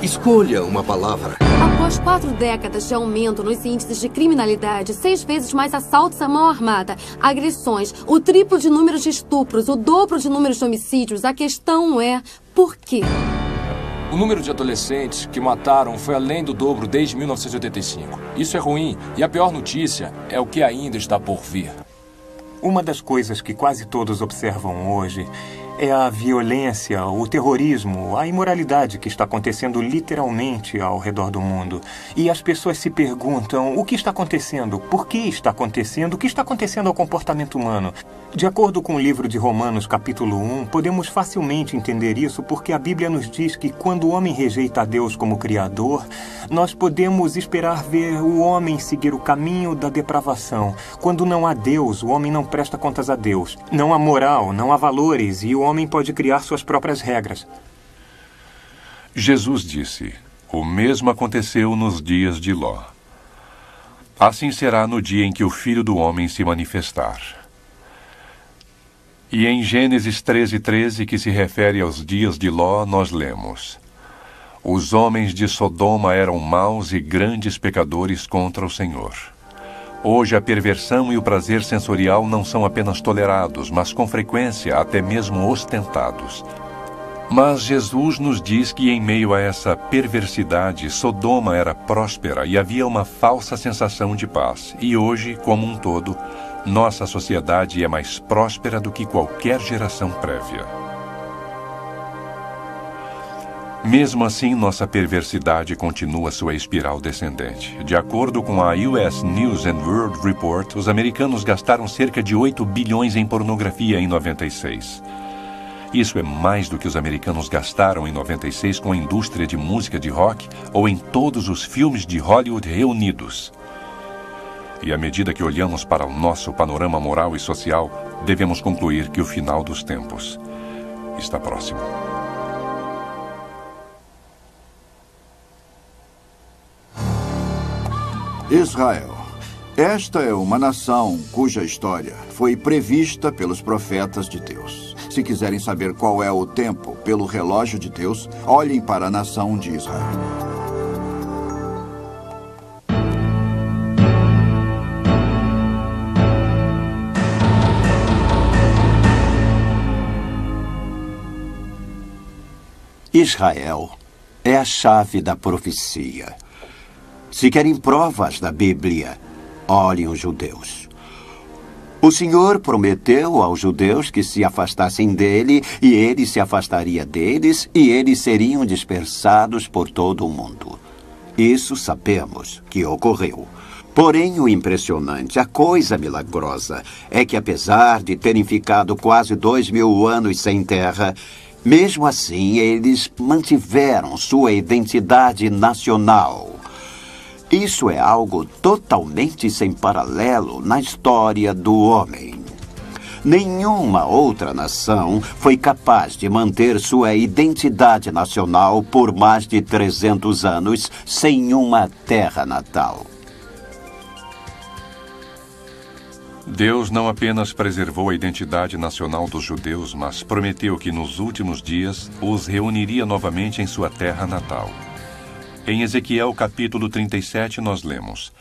Escolha uma palavra. Após 4 décadas de aumento nos índices de criminalidade, 6 vezes mais assaltos à mão armada, agressões, o triplo de números de estupros, o dobro de números de homicídios, a questão é: por quê? O número de adolescentes que mataram foi além do dobro desde 1985. Isso é ruim, e a pior notícia é o que ainda está por vir. Uma das coisas que quase todos observam hoje é a violência, o terrorismo, a imoralidade que está acontecendo literalmente ao redor do mundo. E as pessoas se perguntam: o que está acontecendo? Por que está acontecendo? O que está acontecendo ao comportamento humano? De acordo com o livro de Romanos, capítulo 1, podemos facilmente entender isso porque a Bíblia nos diz que quando o homem rejeita a Deus como Criador, nós podemos esperar ver o homem seguir o caminho da depravação. Quando não há Deus, o homem não presta contas a Deus. Não há moral, não há valores e o homem pode criar suas próprias regras. Jesus disse: o mesmo aconteceu nos dias de Ló. Assim será no dia em que o Filho do Homem se manifestar. E em Gênesis 13:13, que se refere aos dias de Ló, nós lemos: os homens de Sodoma eram maus e grandes pecadores contra o Senhor. Hoje a perversão e o prazer sensorial não são apenas tolerados, mas com frequência até mesmo ostentados. Mas Jesus nos diz que em meio a essa perversidade, Sodoma era próspera e havia uma falsa sensação de paz. E hoje, como um todo, nossa sociedade é mais próspera do que qualquer geração prévia. Mesmo assim, nossa perversidade continua sua espiral descendente. De acordo com a US News and World Report, os americanos gastaram cerca de 8 bilhões em pornografia em 96. Isso é mais do que os americanos gastaram em 96 com a indústria de música de rock ou em todos os filmes de Hollywood reunidos. E à medida que olhamos para o nosso panorama moral e social, devemos concluir que o final dos tempos está próximo. Israel. Esta é uma nação cuja história foi prevista pelos profetas de Deus. Se quiserem saber qual é o tempo pelo relógio de Deus, olhem para a nação de Israel. Israel é a chave da profecia. Se querem provas da Bíblia, olhem os judeus. O Senhor prometeu aos judeus que se afastassem dele, e ele se afastaria deles, e eles seriam dispersados por todo o mundo. Isso sabemos que ocorreu. Porém, o impressionante, a coisa milagrosa, é que apesar de terem ficado quase 2000 anos sem terra, mesmo assim, eles mantiveram sua identidade nacional. Isso é algo totalmente sem paralelo na história do homem. Nenhuma outra nação foi capaz de manter sua identidade nacional por mais de 300 anos sem uma terra natal. Deus não apenas preservou a identidade nacional dos judeus, mas prometeu que nos últimos dias os reuniria novamente em sua terra natal. Em Ezequiel capítulo 37 nós lemos: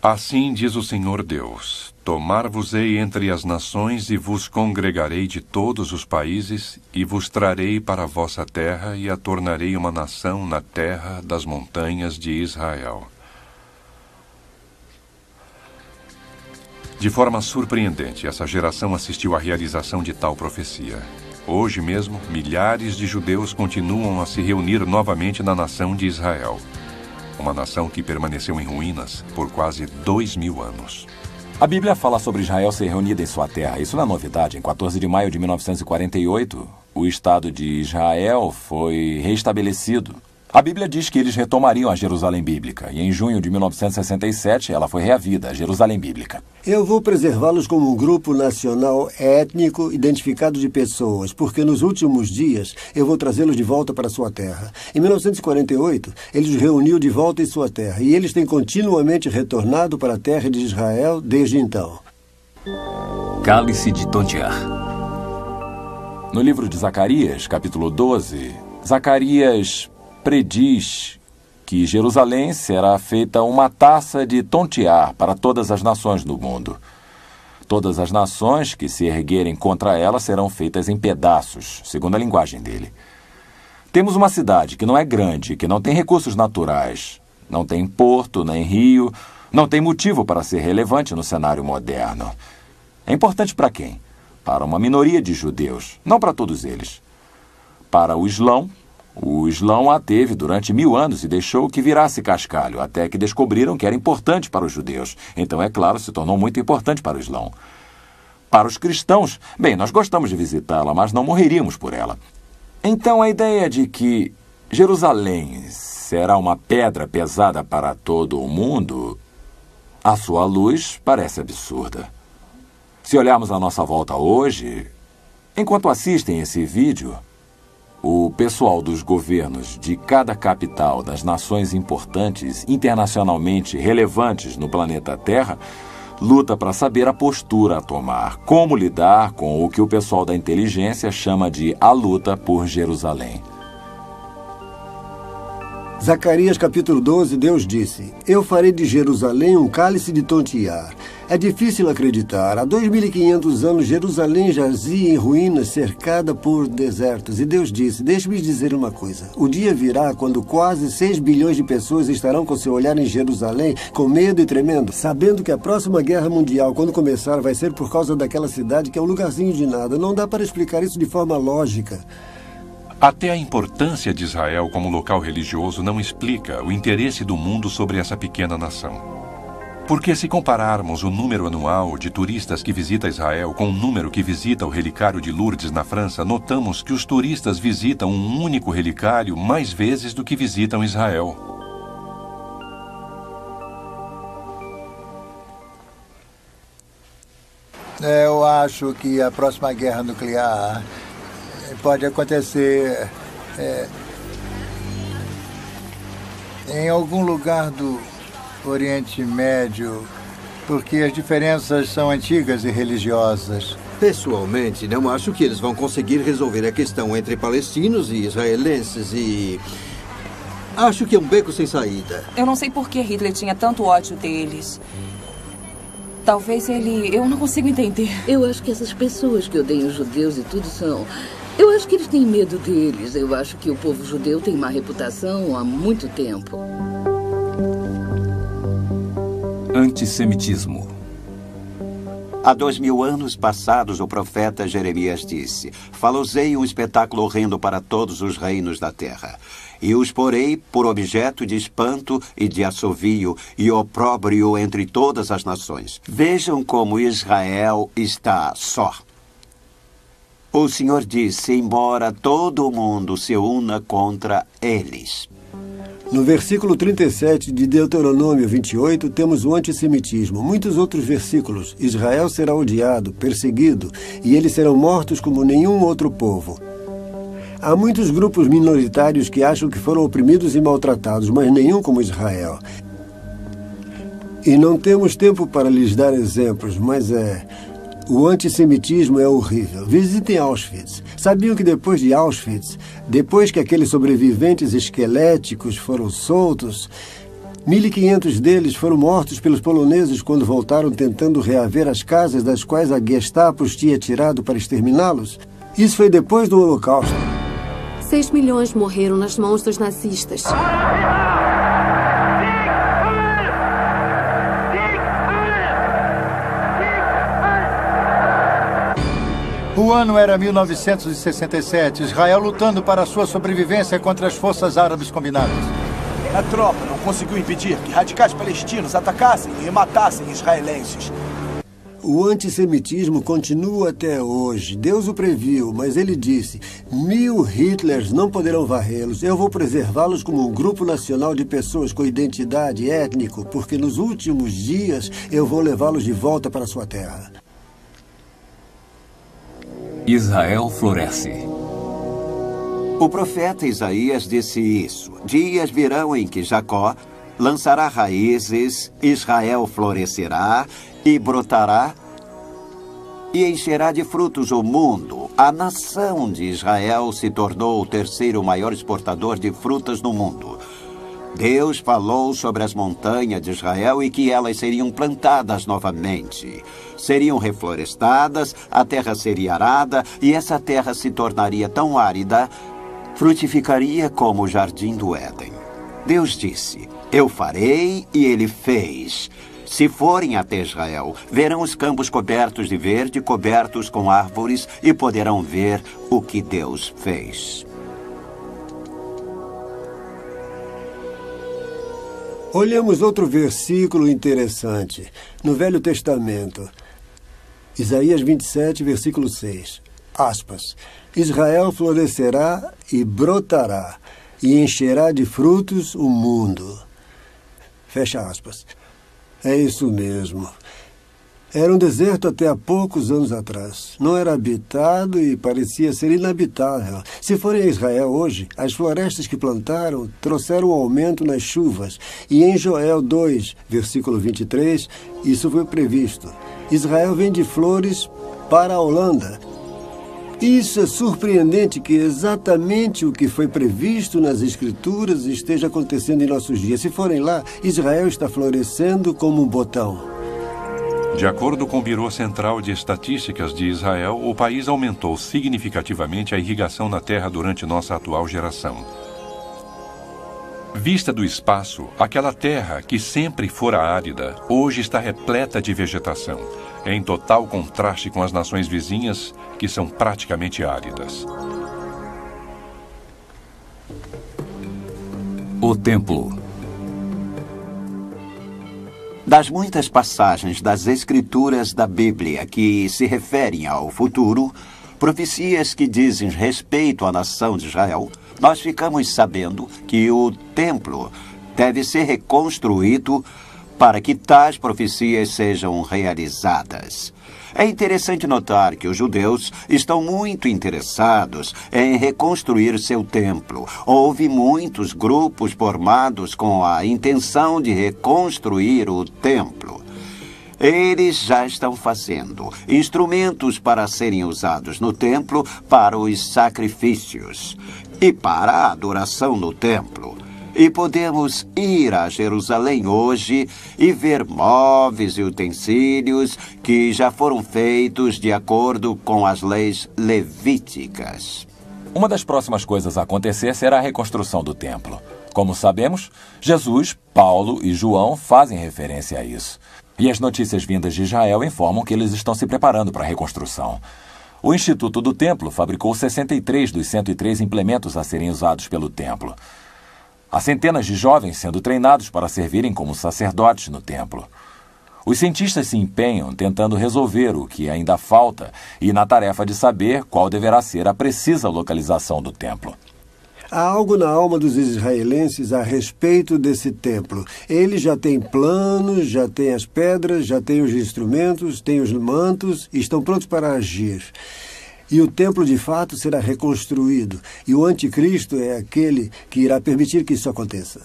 Assim diz o Senhor Deus: Tomar-vos-ei entre as nações e vos congregarei de todos os países e vos trarei para a vossa terra e a tornarei uma nação na terra das montanhas de Israel. De forma surpreendente, essa geração assistiu à realização de tal profecia. Hoje mesmo, milhares de judeus continuam a se reunir novamente na nação de Israel. Uma nação que permaneceu em ruínas por quase 2000 anos. A Bíblia fala sobre Israel ser reunida em sua terra. Isso não é novidade. Em 14 de maio de 1948, o Estado de Israel foi reestabelecido. A Bíblia diz que eles retomariam a Jerusalém Bíblica, e em junho de 1967 ela foi reavida, a Jerusalém Bíblica. Eu vou preservá-los como um grupo nacional étnico identificado de pessoas, porque nos últimos dias eu vou trazê-los de volta para sua terra. Em 1948, ele os reuniu de volta em sua terra, e eles têm continuamente retornado para a terra de Israel desde então. Cálice de Tontiar. No livro de Zacarias, capítulo 12, Zacarias prediz que Jerusalém será feita uma taça de tontear para todas as nações do mundo. Todas as nações que se erguerem contra ela serão feitas em pedaços, segundo a linguagem dele. Temos uma cidade que não é grande, que não tem recursos naturais, não tem porto, nem rio, não tem motivo para ser relevante no cenário moderno. É importante para quem? Para uma minoria de judeus, não para todos eles. Para o Islão a teve durante 1000 anos e deixou que virasse cascalho, até que descobriram que era importante para os judeus. Então, é claro, se tornou muito importante para o Islão. Para os cristãos, bem, nós gostamos de visitá-la, mas não morreríamos por ela. Então, a ideia de que Jerusalém será uma pedra pesada para todo o mundo, à sua luz, parece absurda. Se olharmos à nossa volta hoje, enquanto assistem esse vídeo, o pessoal dos governos de cada capital das nações importantes, internacionalmente relevantes no planeta Terra, luta para saber a postura a tomar, como lidar com o que o pessoal da inteligência chama de a luta por Jerusalém. Zacarias capítulo 12, Deus disse: Eu farei de Jerusalém um cálice de tontear. É difícil acreditar. Há 2500 anos, Jerusalém jazia em ruínas, cercada por desertos. E Deus disse: Deixe-me dizer uma coisa. O dia virá quando quase 6 bilhões de pessoas estarão com seu olhar em Jerusalém, com medo e tremendo, sabendo que a próxima guerra mundial, quando começar, vai ser por causa daquela cidade que é um lugarzinho de nada. Não dá para explicar isso de forma lógica. Até a importância de Israel como local religioso não explica o interesse do mundo sobre essa pequena nação. Porque se compararmos o número anual de turistas que visita Israel com o número que visita o relicário de Lourdes na França, notamos que os turistas visitam um único relicário mais vezes do que visitam Israel. Eu acho que a próxima guerra nuclear pode acontecer em algum lugar do Oriente Médio, porque as diferenças são antigas e religiosas. Pessoalmente, não acho que eles vão conseguir resolver a questão entre palestinos e israelenses e... acho que é um beco sem saída. Eu não sei por que Hitler tinha tanto ódio deles. Talvez ele... eu não consigo entender. Eu acho que essas pessoas que odeiam os judeus e tudo são... eu acho que eles têm medo deles. Eu acho que o povo judeu tem má reputação há muito tempo. Antissemitismo. Há 2000 anos passados, o profeta Jeremias disse: falosei um espetáculo horrendo para todos os reinos da terra, e os porei por objeto de espanto e de assovio e opróbrio entre todas as nações. Vejam como Israel está só. O Senhor disse: embora todo o mundo se una contra eles. No versículo 37 de Deuteronômio 28, temos o antissemitismo. Muitos outros versículos. Israel será odiado, perseguido, e eles serão mortos como nenhum outro povo. Há muitos grupos minoritários que acham que foram oprimidos e maltratados, mas nenhum como Israel. E não temos tempo para lhes dar exemplos, mas o antissemitismo é horrível. Visitem Auschwitz. Sabiam que depois de Auschwitz, depois que aqueles sobreviventes esqueléticos foram soltos, 1.500 deles foram mortos pelos poloneses quando voltaram tentando reaver as casas das quais a Gestapo os tinha tirado para exterminá-los? Isso foi depois do Holocausto. 6 milhões morreram nas mãos dos nazistas. O ano era 1967, Israel lutando para a sua sobrevivência contra as forças árabes combinadas. A tropa não conseguiu impedir que radicais palestinos atacassem e matassem israelenses. O antissemitismo continua até hoje. Deus o previu, mas ele disse: 1000 Hitlers não poderão varrê-los. Eu vou preservá-los como um grupo nacional de pessoas com identidade étnico, porque nos últimos dias eu vou levá-los de volta para sua terra. Israel floresce. O profeta Isaías disse isso: dias virão em que Jacó lançará raízes, Israel florescerá e brotará e encherá de frutos o mundo. A nação de Israel se tornou o terceiro maior exportador de frutas no mundo. Deus falou sobre as montanhas de Israel e que elas seriam plantadas novamente. Seriam reflorestadas, a terra seria arada e essa terra se tornaria tão árida, frutificaria como o jardim do Éden. Deus disse: eu farei, e ele fez. Se forem até Israel, verão os campos cobertos de verde, cobertos com árvores, e poderão ver o que Deus fez. Olhamos outro versículo interessante, no Velho Testamento. Isaías 27, versículo 6. Aspas. Israel florescerá e brotará, e encherá de frutos o mundo. Fecha aspas. É isso mesmo. Era um deserto até há poucos anos atrás. Não era habitado e parecia ser inabitável. Se forem a Israel hoje, as florestas que plantaram trouxeram um aumento nas chuvas. E em Joel 2, versículo 23, isso foi previsto. Israel vende flores para a Holanda. Isso é surpreendente que exatamente o que foi previsto nas Escrituras esteja acontecendo em nossos dias. Se forem lá, Israel está florescendo como um botão. De acordo com o Biro Central de Estatísticas de Israel, o país aumentou significativamente a irrigação na terra durante nossa atual geração. Vista do espaço, aquela terra que sempre fora árida, hoje está repleta de vegetação, em total contraste com as nações vizinhas, que são praticamente áridas. O templo. Das muitas passagens das Escrituras da Bíblia que se referem ao futuro, profecias que dizem respeito à nação de Israel, nós ficamos sabendo que o templo deve ser reconstruído para que tais profecias sejam realizadas. É interessante notar que os judeus estão muito interessados em reconstruir seu templo. Houve muitos grupos formados com a intenção de reconstruir o templo. Eles já estão fazendo instrumentos para serem usados no templo para os sacrifícios e para a adoração no templo. E podemos ir a Jerusalém hoje e ver móveis e utensílios que já foram feitos de acordo com as leis levíticas. Uma das próximas coisas a acontecer será a reconstrução do templo. Como sabemos, Jesus, Paulo e João fazem referência a isso. E as notícias vindas de Israel informam que eles estão se preparando para a reconstrução. O Instituto do Templo fabricou 63 dos 103 implementos a serem usados pelo templo. Há centenas de jovens sendo treinados para servirem como sacerdotes no templo. Os cientistas se empenham tentando resolver o que ainda falta e na tarefa de saber qual deverá ser a precisa localização do templo. Há algo na alma dos israelenses a respeito desse templo. Eles já têm planos, já têm as pedras, já têm os instrumentos, têm os mantos e estão prontos para agir. E o templo, de fato, será reconstruído. E o anticristo é aquele que irá permitir que isso aconteça.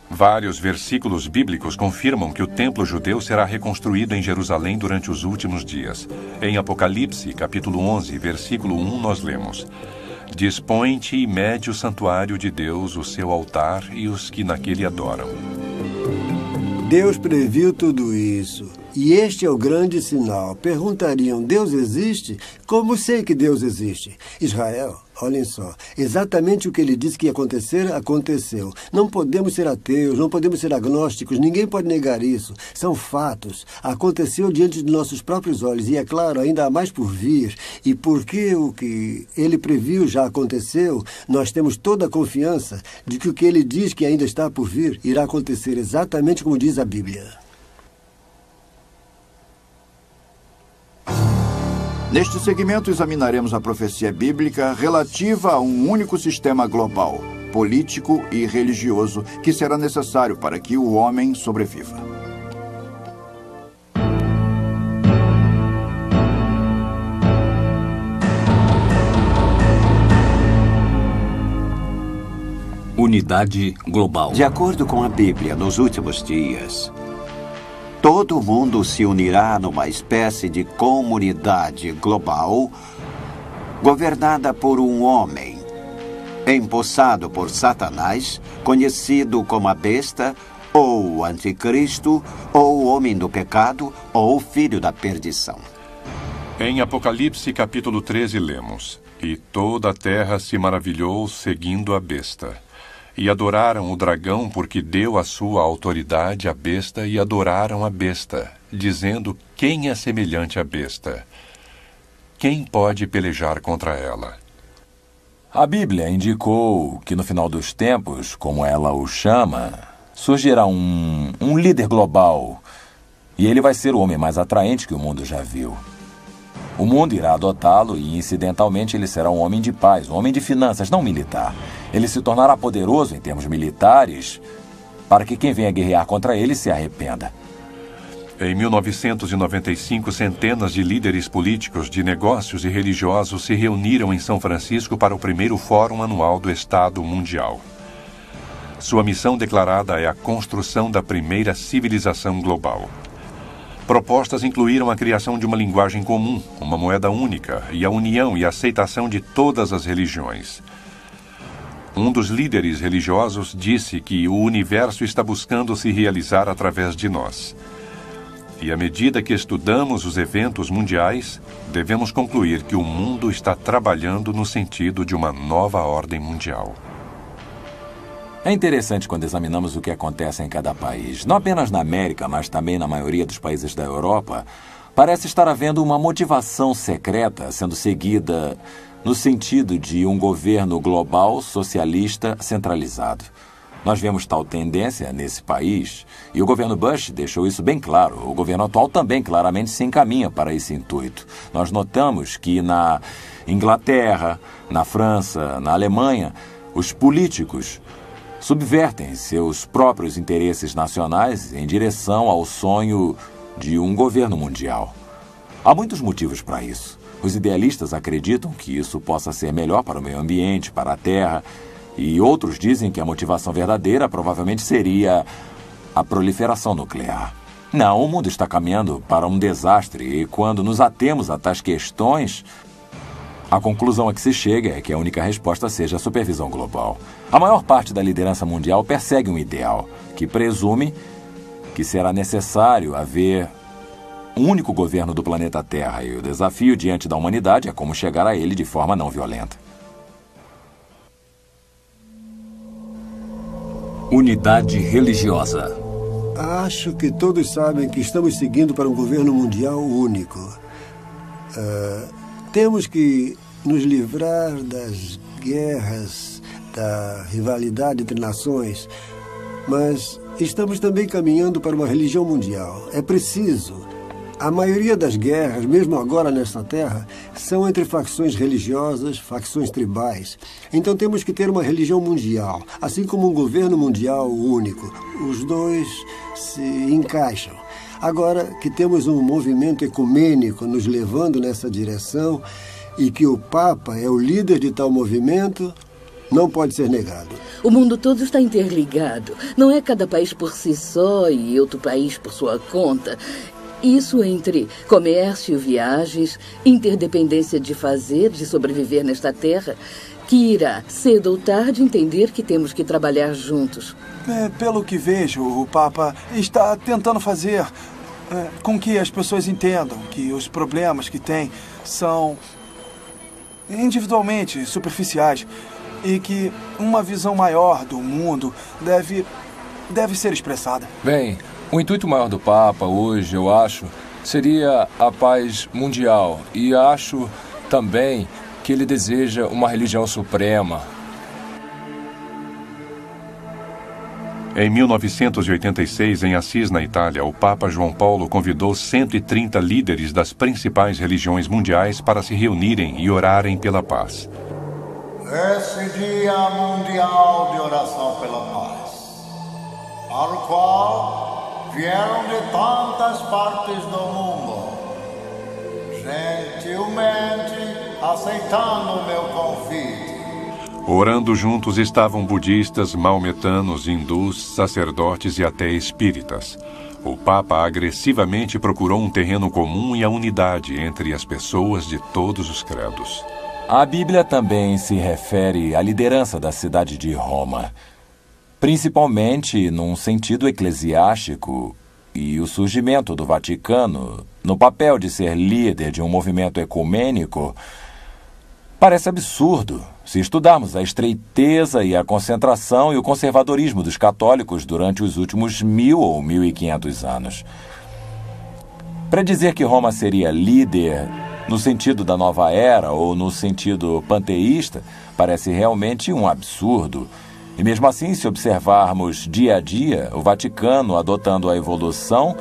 Vários versículos bíblicos confirmam que o templo judeu será reconstruído em Jerusalém durante os últimos dias. Em Apocalipse, capítulo 11, versículo 1, nós lemos: Dispõe-te e mede o santuário de Deus, o seu altar e os que naquele adoram. Deus previu tudo isso. E este é o grande sinal. Perguntariam, Deus existe? Como sei que Deus existe? Israel, olhem só, exatamente o que ele disse que ia acontecer, aconteceu. Não podemos ser ateus, não podemos ser agnósticos, ninguém pode negar isso. São fatos. Aconteceu diante de nossos próprios olhos e, é claro, ainda há mais por vir. E porque o que ele previu já aconteceu, nós temos toda a confiança de que o que ele diz que ainda está por vir irá acontecer exatamente como diz a Bíblia. Neste segmento, examinaremos a profecia bíblica relativa a um único sistema global, político e religioso, que será necessário para que o homem sobreviva. Unidade global. De acordo com a Bíblia, nos últimos dias, todo mundo se unirá numa espécie de comunidade global governada por um homem, empossado por Satanás, conhecido como a besta, ou o anticristo, ou o homem do pecado, ou o filho da perdição. Em Apocalipse, capítulo 13, lemos: E toda a terra se maravilhou seguindo a besta. E adoraram o dragão porque deu a sua autoridade à besta e adoraram a besta, dizendo: Quem é semelhante à besta? Quem pode pelejar contra ela? A Bíblia indicou que no final dos tempos, como ela o chama, surgirá um líder global. E ele vai ser o homem mais atraente que o mundo já viu. O mundo irá adotá-lo e, incidentalmente, ele será um homem de paz, um homem de finanças, não militar. Ele se tornará poderoso em termos militares para que quem venha guerrear contra ele se arrependa. Em 1995, centenas de líderes políticos, de negócios e religiosos se reuniram em São Francisco para o primeiro Fórum Anual do Estado Mundial. Sua missão declarada é a construção da primeira civilização global. Propostas incluíram a criação de uma linguagem comum, uma moeda única e a união e aceitação de todas as religiões. Um dos líderes religiosos disse que o universo está buscando se realizar através de nós. E à medida que estudamos os eventos mundiais, devemos concluir que o mundo está trabalhando no sentido de uma nova ordem mundial. É interessante quando examinamos o que acontece em cada país. Não apenas na América, mas também na maioria dos países da Europa, parece estar havendo uma motivação secreta sendo seguida no sentido de um governo global socialista centralizado. Nós vemos tal tendência nesse país e o governo Bush deixou isso bem claro. O governo atual também claramente se encaminha para esse intuito. Nós notamos que na Inglaterra, na França, na Alemanha, os políticos subvertem seus próprios interesses nacionais em direção ao sonho de um governo mundial. Há muitos motivos para isso. Os idealistas acreditam que isso possa ser melhor para o meio ambiente, para a terra, e outros dizem que a motivação verdadeira provavelmente seria a proliferação nuclear. Não, o mundo está caminhando para um desastre e quando nos atemos a tais questões, a conclusão a que se chega é que a única resposta seja a supervisão global. A maior parte da liderança mundial persegue um ideal que presume que será necessário haver um único governo do planeta Terra e o desafio diante da humanidade é como chegar a ele de forma não violenta. Unidade religiosa. Acho que todos sabem que estamos seguindo para um governo mundial único. Temos que nos livrar das guerras, da rivalidade entre nações, mas estamos também caminhando para uma religião mundial. É preciso. A maioria das guerras, mesmo agora nesta terra, são entre facções religiosas, facções tribais. Então temos que ter uma religião mundial, assim como um governo mundial único. Os dois se encaixam. Agora que temos um movimento ecumênico nos levando nessa direção e que o Papa é o líder de tal movimento, não pode ser negado. O mundo todo está interligado. Não é cada país por si só e outro país por sua conta. Isso entre comércio, viagens, interdependência de fazer, de sobreviver nesta terra, que irá, cedo ou tarde, entender que temos que trabalhar juntos. Pelo que vejo, o Papa está tentando fazer com que as pessoas entendam que os problemas que tem são individualmente superficiais e que uma visão maior do mundo deve ser expressada. Bem, o intuito maior do Papa hoje, eu acho, seria a paz mundial. E acho também que ele deseja uma religião suprema. Em 1986, em Assis, na Itália, o Papa João Paulo convidou 130 líderes das principais religiões mundiais para se reunirem e orarem pela paz. Esse Dia Mundial de Oração pela Paz, para o qual vieram de tantas partes do mundo, gentilmente aceitando o meu convite. Orando juntos estavam budistas, maometanos, hindus, sacerdotes e até espíritas. O Papa agressivamente procurou um terreno comum e a unidade entre as pessoas de todos os credos. A Bíblia também se refere à liderança da cidade de Roma, principalmente num sentido eclesiástico, e o surgimento do Vaticano, no papel de ser líder de um movimento ecumênico, parece absurdo se estudarmos a estreiteza e a concentração e o conservadorismo dos católicos durante os últimos 1000 ou 1500 anos. Para dizer que Roma seria líder no sentido da nova era ou no sentido panteísta, parece realmente um absurdo. E mesmo assim, se observarmos dia a dia o Vaticano adotando a evolução,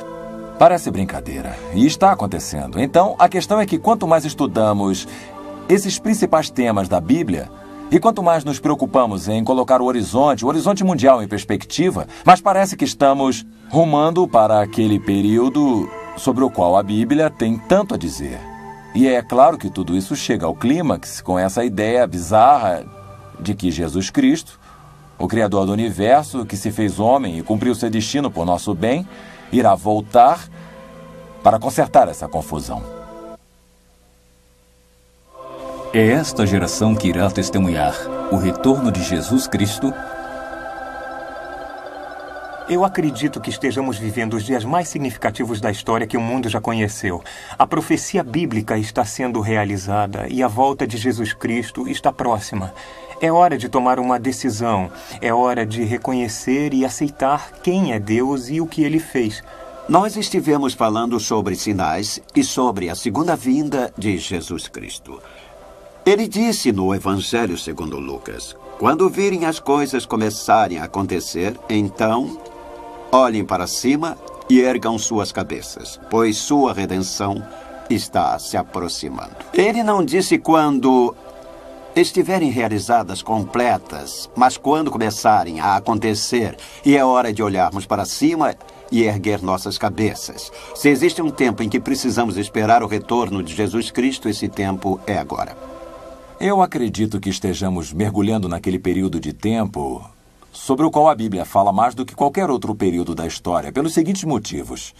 parece brincadeira. E está acontecendo. Então, a questão é que quanto mais estudamos esses principais temas da Bíblia, e quanto mais nos preocupamos em colocar o horizonte mundial em perspectiva, mas parece que estamos rumando para aquele período sobre o qual a Bíblia tem tanto a dizer. E é claro que tudo isso chega ao clímax com essa ideia bizarra de que Jesus Cristo, o Criador do Universo, que se fez homem e cumpriu seu destino por nosso bem, irá voltar para consertar essa confusão. É esta geração que irá testemunhar o retorno de Jesus Cristo. Eu acredito que estejamos vivendo os dias mais significativos da história que o mundo já conheceu. A profecia bíblica está sendo realizada e a volta de Jesus Cristo está próxima. É hora de tomar uma decisão. É hora de reconhecer e aceitar quem é Deus e o que Ele fez. Nós estivemos falando sobre sinais e sobre a segunda vinda de Jesus Cristo. Ele disse no Evangelho segundo Lucas: quando virem as coisas começarem a acontecer, então olhem para cima e ergam suas cabeças, pois sua redenção está se aproximando. Ele não disse quando estiverem realizadas completas, mas quando começarem a acontecer, e é hora de olharmos para cima e erguer nossas cabeças. Se existe um tempo em que precisamos esperar o retorno de Jesus Cristo, esse tempo é agora. Eu acredito que estejamos mergulhando naquele período de tempo sobre o qual a Bíblia fala mais do que qualquer outro período da história, pelos seguintes motivos.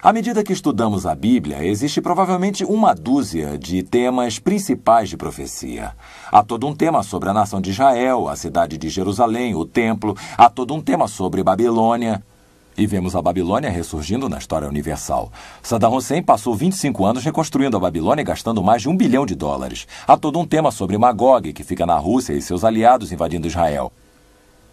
À medida que estudamos a Bíblia, existe provavelmente uma dúzia de temas principais de profecia. Há todo um tema sobre a nação de Israel, a cidade de Jerusalém, o templo. Há todo um tema sobre Babilônia. E vemos a Babilônia ressurgindo na história universal. Saddam Hussein passou 25 anos reconstruindo a Babilônia, gastando mais de $1 bilhão. Há todo um tema sobre Magog, que fica na Rússia, e seus aliados invadindo Israel.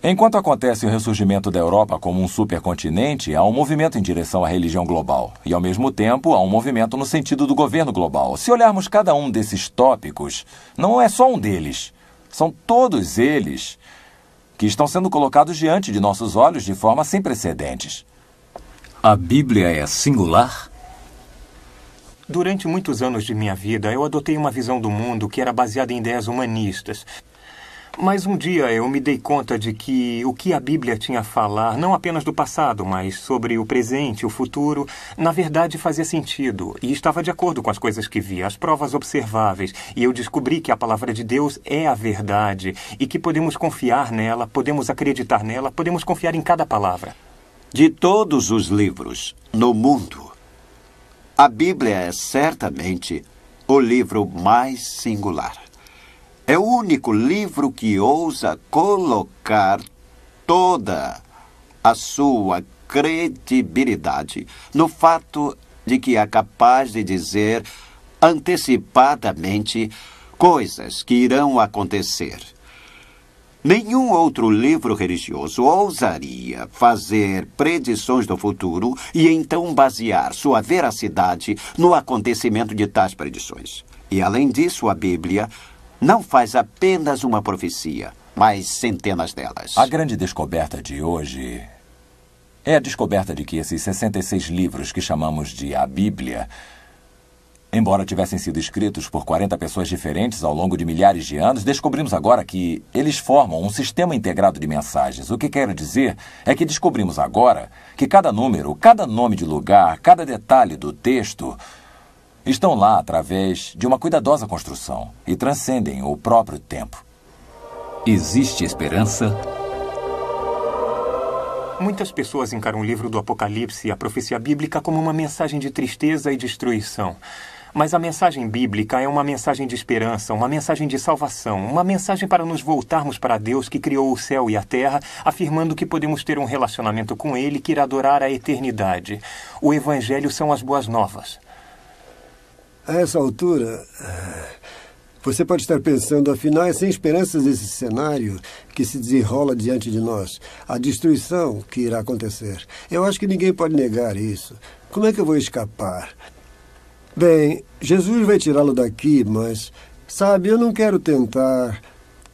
Enquanto acontece o ressurgimento da Europa como um supercontinente, há um movimento em direção à religião global. E, ao mesmo tempo, há um movimento no sentido do governo global. Se olharmos cada um desses tópicos, não é só um deles. São todos eles que estão sendo colocados diante de nossos olhos de forma sem precedentes. A Bíblia é singular? Durante muitos anos de minha vida, eu adotei uma visão do mundo que era baseada em ideias humanistas. Mas um dia eu me dei conta de que o que a Bíblia tinha a falar, não apenas do passado, mas sobre o presente, o futuro, na verdade fazia sentido e estava de acordo com as coisas que via, as provas observáveis. E eu descobri que a palavra de Deus é a verdade e que podemos confiar nela, podemos acreditar nela, podemos confiar em cada palavra. De todos os livros no mundo, a Bíblia é certamente o livro mais singular. É o único livro que ousa colocar toda a sua credibilidade no fato de que é capaz de dizer antecipadamente coisas que irão acontecer. Nenhum outro livro religioso ousaria fazer predições do futuro e então basear sua veracidade no acontecimento de tais predições. E, além disso, a Bíblia não faz apenas uma profecia, mas centenas delas. A grande descoberta de hoje é a descoberta de que esses 66 livros que chamamos de a Bíblia, embora tivessem sido escritos por 40 pessoas diferentes ao longo de milhares de anos, descobrimos agora que eles formam um sistema integrado de mensagens. O que quero dizer é que descobrimos agora que cada número, cada nome de lugar, cada detalhe do texto estão lá através de uma cuidadosa construção e transcendem o próprio tempo. Existe esperança? Muitas pessoas encaram o livro do Apocalipse e a profecia bíblica como uma mensagem de tristeza e destruição. Mas a mensagem bíblica é uma mensagem de esperança, uma mensagem de salvação, uma mensagem para nos voltarmos para Deus que criou o céu e a terra, afirmando que podemos ter um relacionamento com Ele que irá durar a eternidade. O Evangelho são as boas novas. A essa altura, você pode estar pensando, afinal, é sem esperanças esse cenário que se desenrola diante de nós, a destruição que irá acontecer. Eu acho que ninguém pode negar isso. Como é que eu vou escapar? Bem, Jesus vai tirá-lo daqui, mas, sabe, eu não quero tentar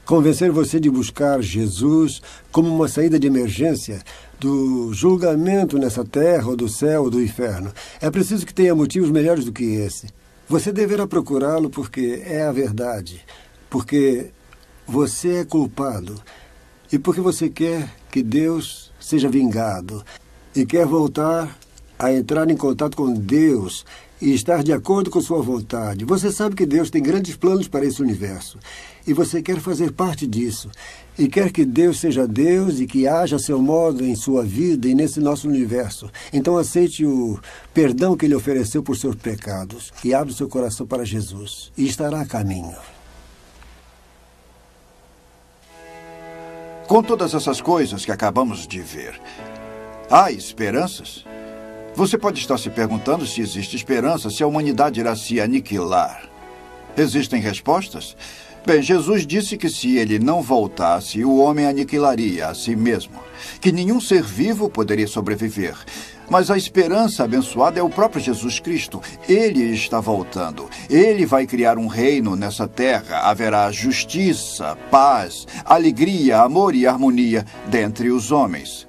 convencer você de buscar Jesus como uma saída de emergência do julgamento nessa terra, ou do céu, ou do inferno. É preciso que tenha motivos melhores do que esse. Você deverá procurá-lo porque é a verdade, porque você é culpado e porque você quer que Deus seja vingado e quer voltar a entrar em contato com Deus e estar de acordo com sua vontade. Você sabe que Deus tem grandes planos para esse universo e você quer fazer parte disso e quer que Deus seja Deus e que haja a seu modo em sua vida e nesse nosso universo. Então aceite o perdão que Ele ofereceu por seus pecados e abra o seu coração para Jesus e estará a caminho. Com todas essas coisas que acabamos de ver, há esperanças? Você pode estar se perguntando se existe esperança, se a humanidade irá se aniquilar. Existem respostas? Bem, Jesus disse que se ele não voltasse, o homem aniquilaria a si mesmo, que nenhum ser vivo poderia sobreviver. Mas a esperança abençoada é o próprio Jesus Cristo. Ele está voltando. Ele vai criar um reino nessa terra. Haverá justiça, paz, alegria, amor e harmonia dentre os homens.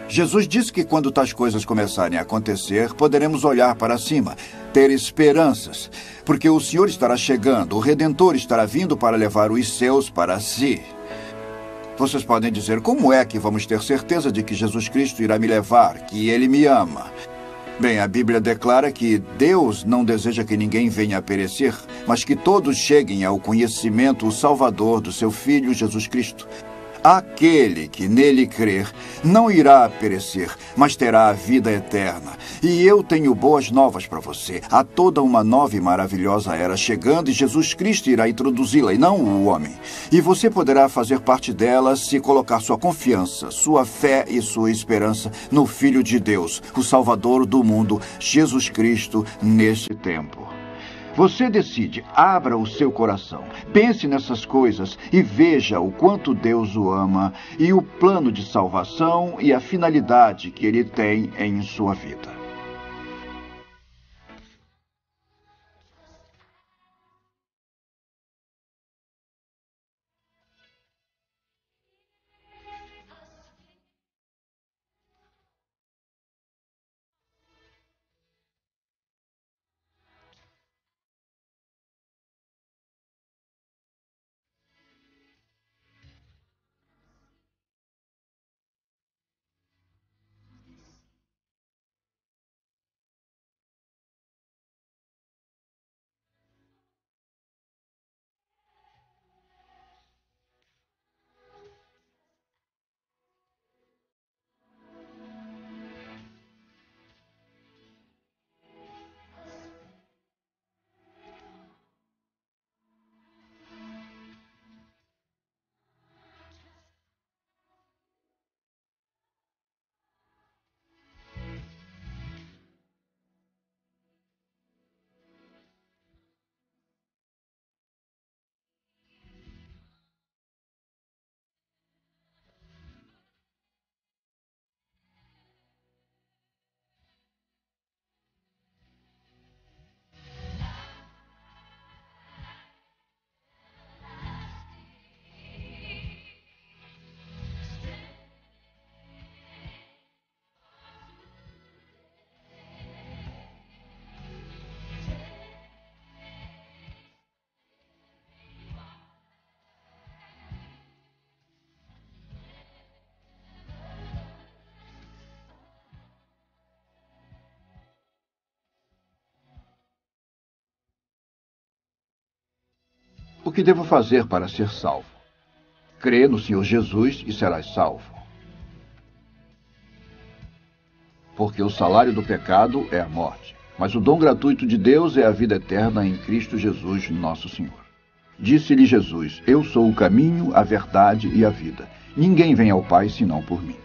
Jesus disse que quando tais coisas começarem a acontecer, poderemos olhar para cima, ter esperanças, porque o Senhor estará chegando, o Redentor estará vindo para levar os seus para si. Vocês podem dizer, como é que vamos ter certeza de que Jesus Cristo irá me levar, que Ele me ama? Bem, a Bíblia declara que Deus não deseja que ninguém venha a perecer, mas que todos cheguem ao conhecimento salvador do seu Filho Jesus Cristo. Aquele que nele crer não irá perecer, mas terá a vida eterna. E eu tenho boas novas para você. Há toda uma nova e maravilhosa era chegando e Jesus Cristo irá introduzi-la, e não o homem. E você poderá fazer parte dela se colocar sua confiança, sua fé e sua esperança no Filho de Deus, o Salvador do mundo, Jesus Cristo, neste tempo. Você decide, abra o seu coração, pense nessas coisas e veja o quanto Deus o ama e o plano de salvação e a finalidade que Ele tem em sua vida. O que devo fazer para ser salvo? Crê no Senhor Jesus e serás salvo. Porque o salário do pecado é a morte, mas o dom gratuito de Deus é a vida eterna em Cristo Jesus, nosso Senhor. Disse-lhe Jesus: Eu sou o caminho, a verdade e a vida. Ninguém vem ao Pai senão por mim.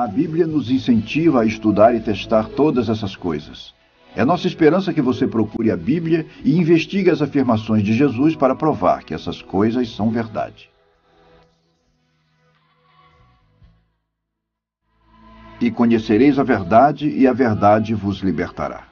A Bíblia nos incentiva a estudar e testar todas essas coisas. É nossa esperança que você procure a Bíblia e investigue as afirmações de Jesus para provar que essas coisas são verdade. E conhecereis a verdade, e a verdade vos libertará.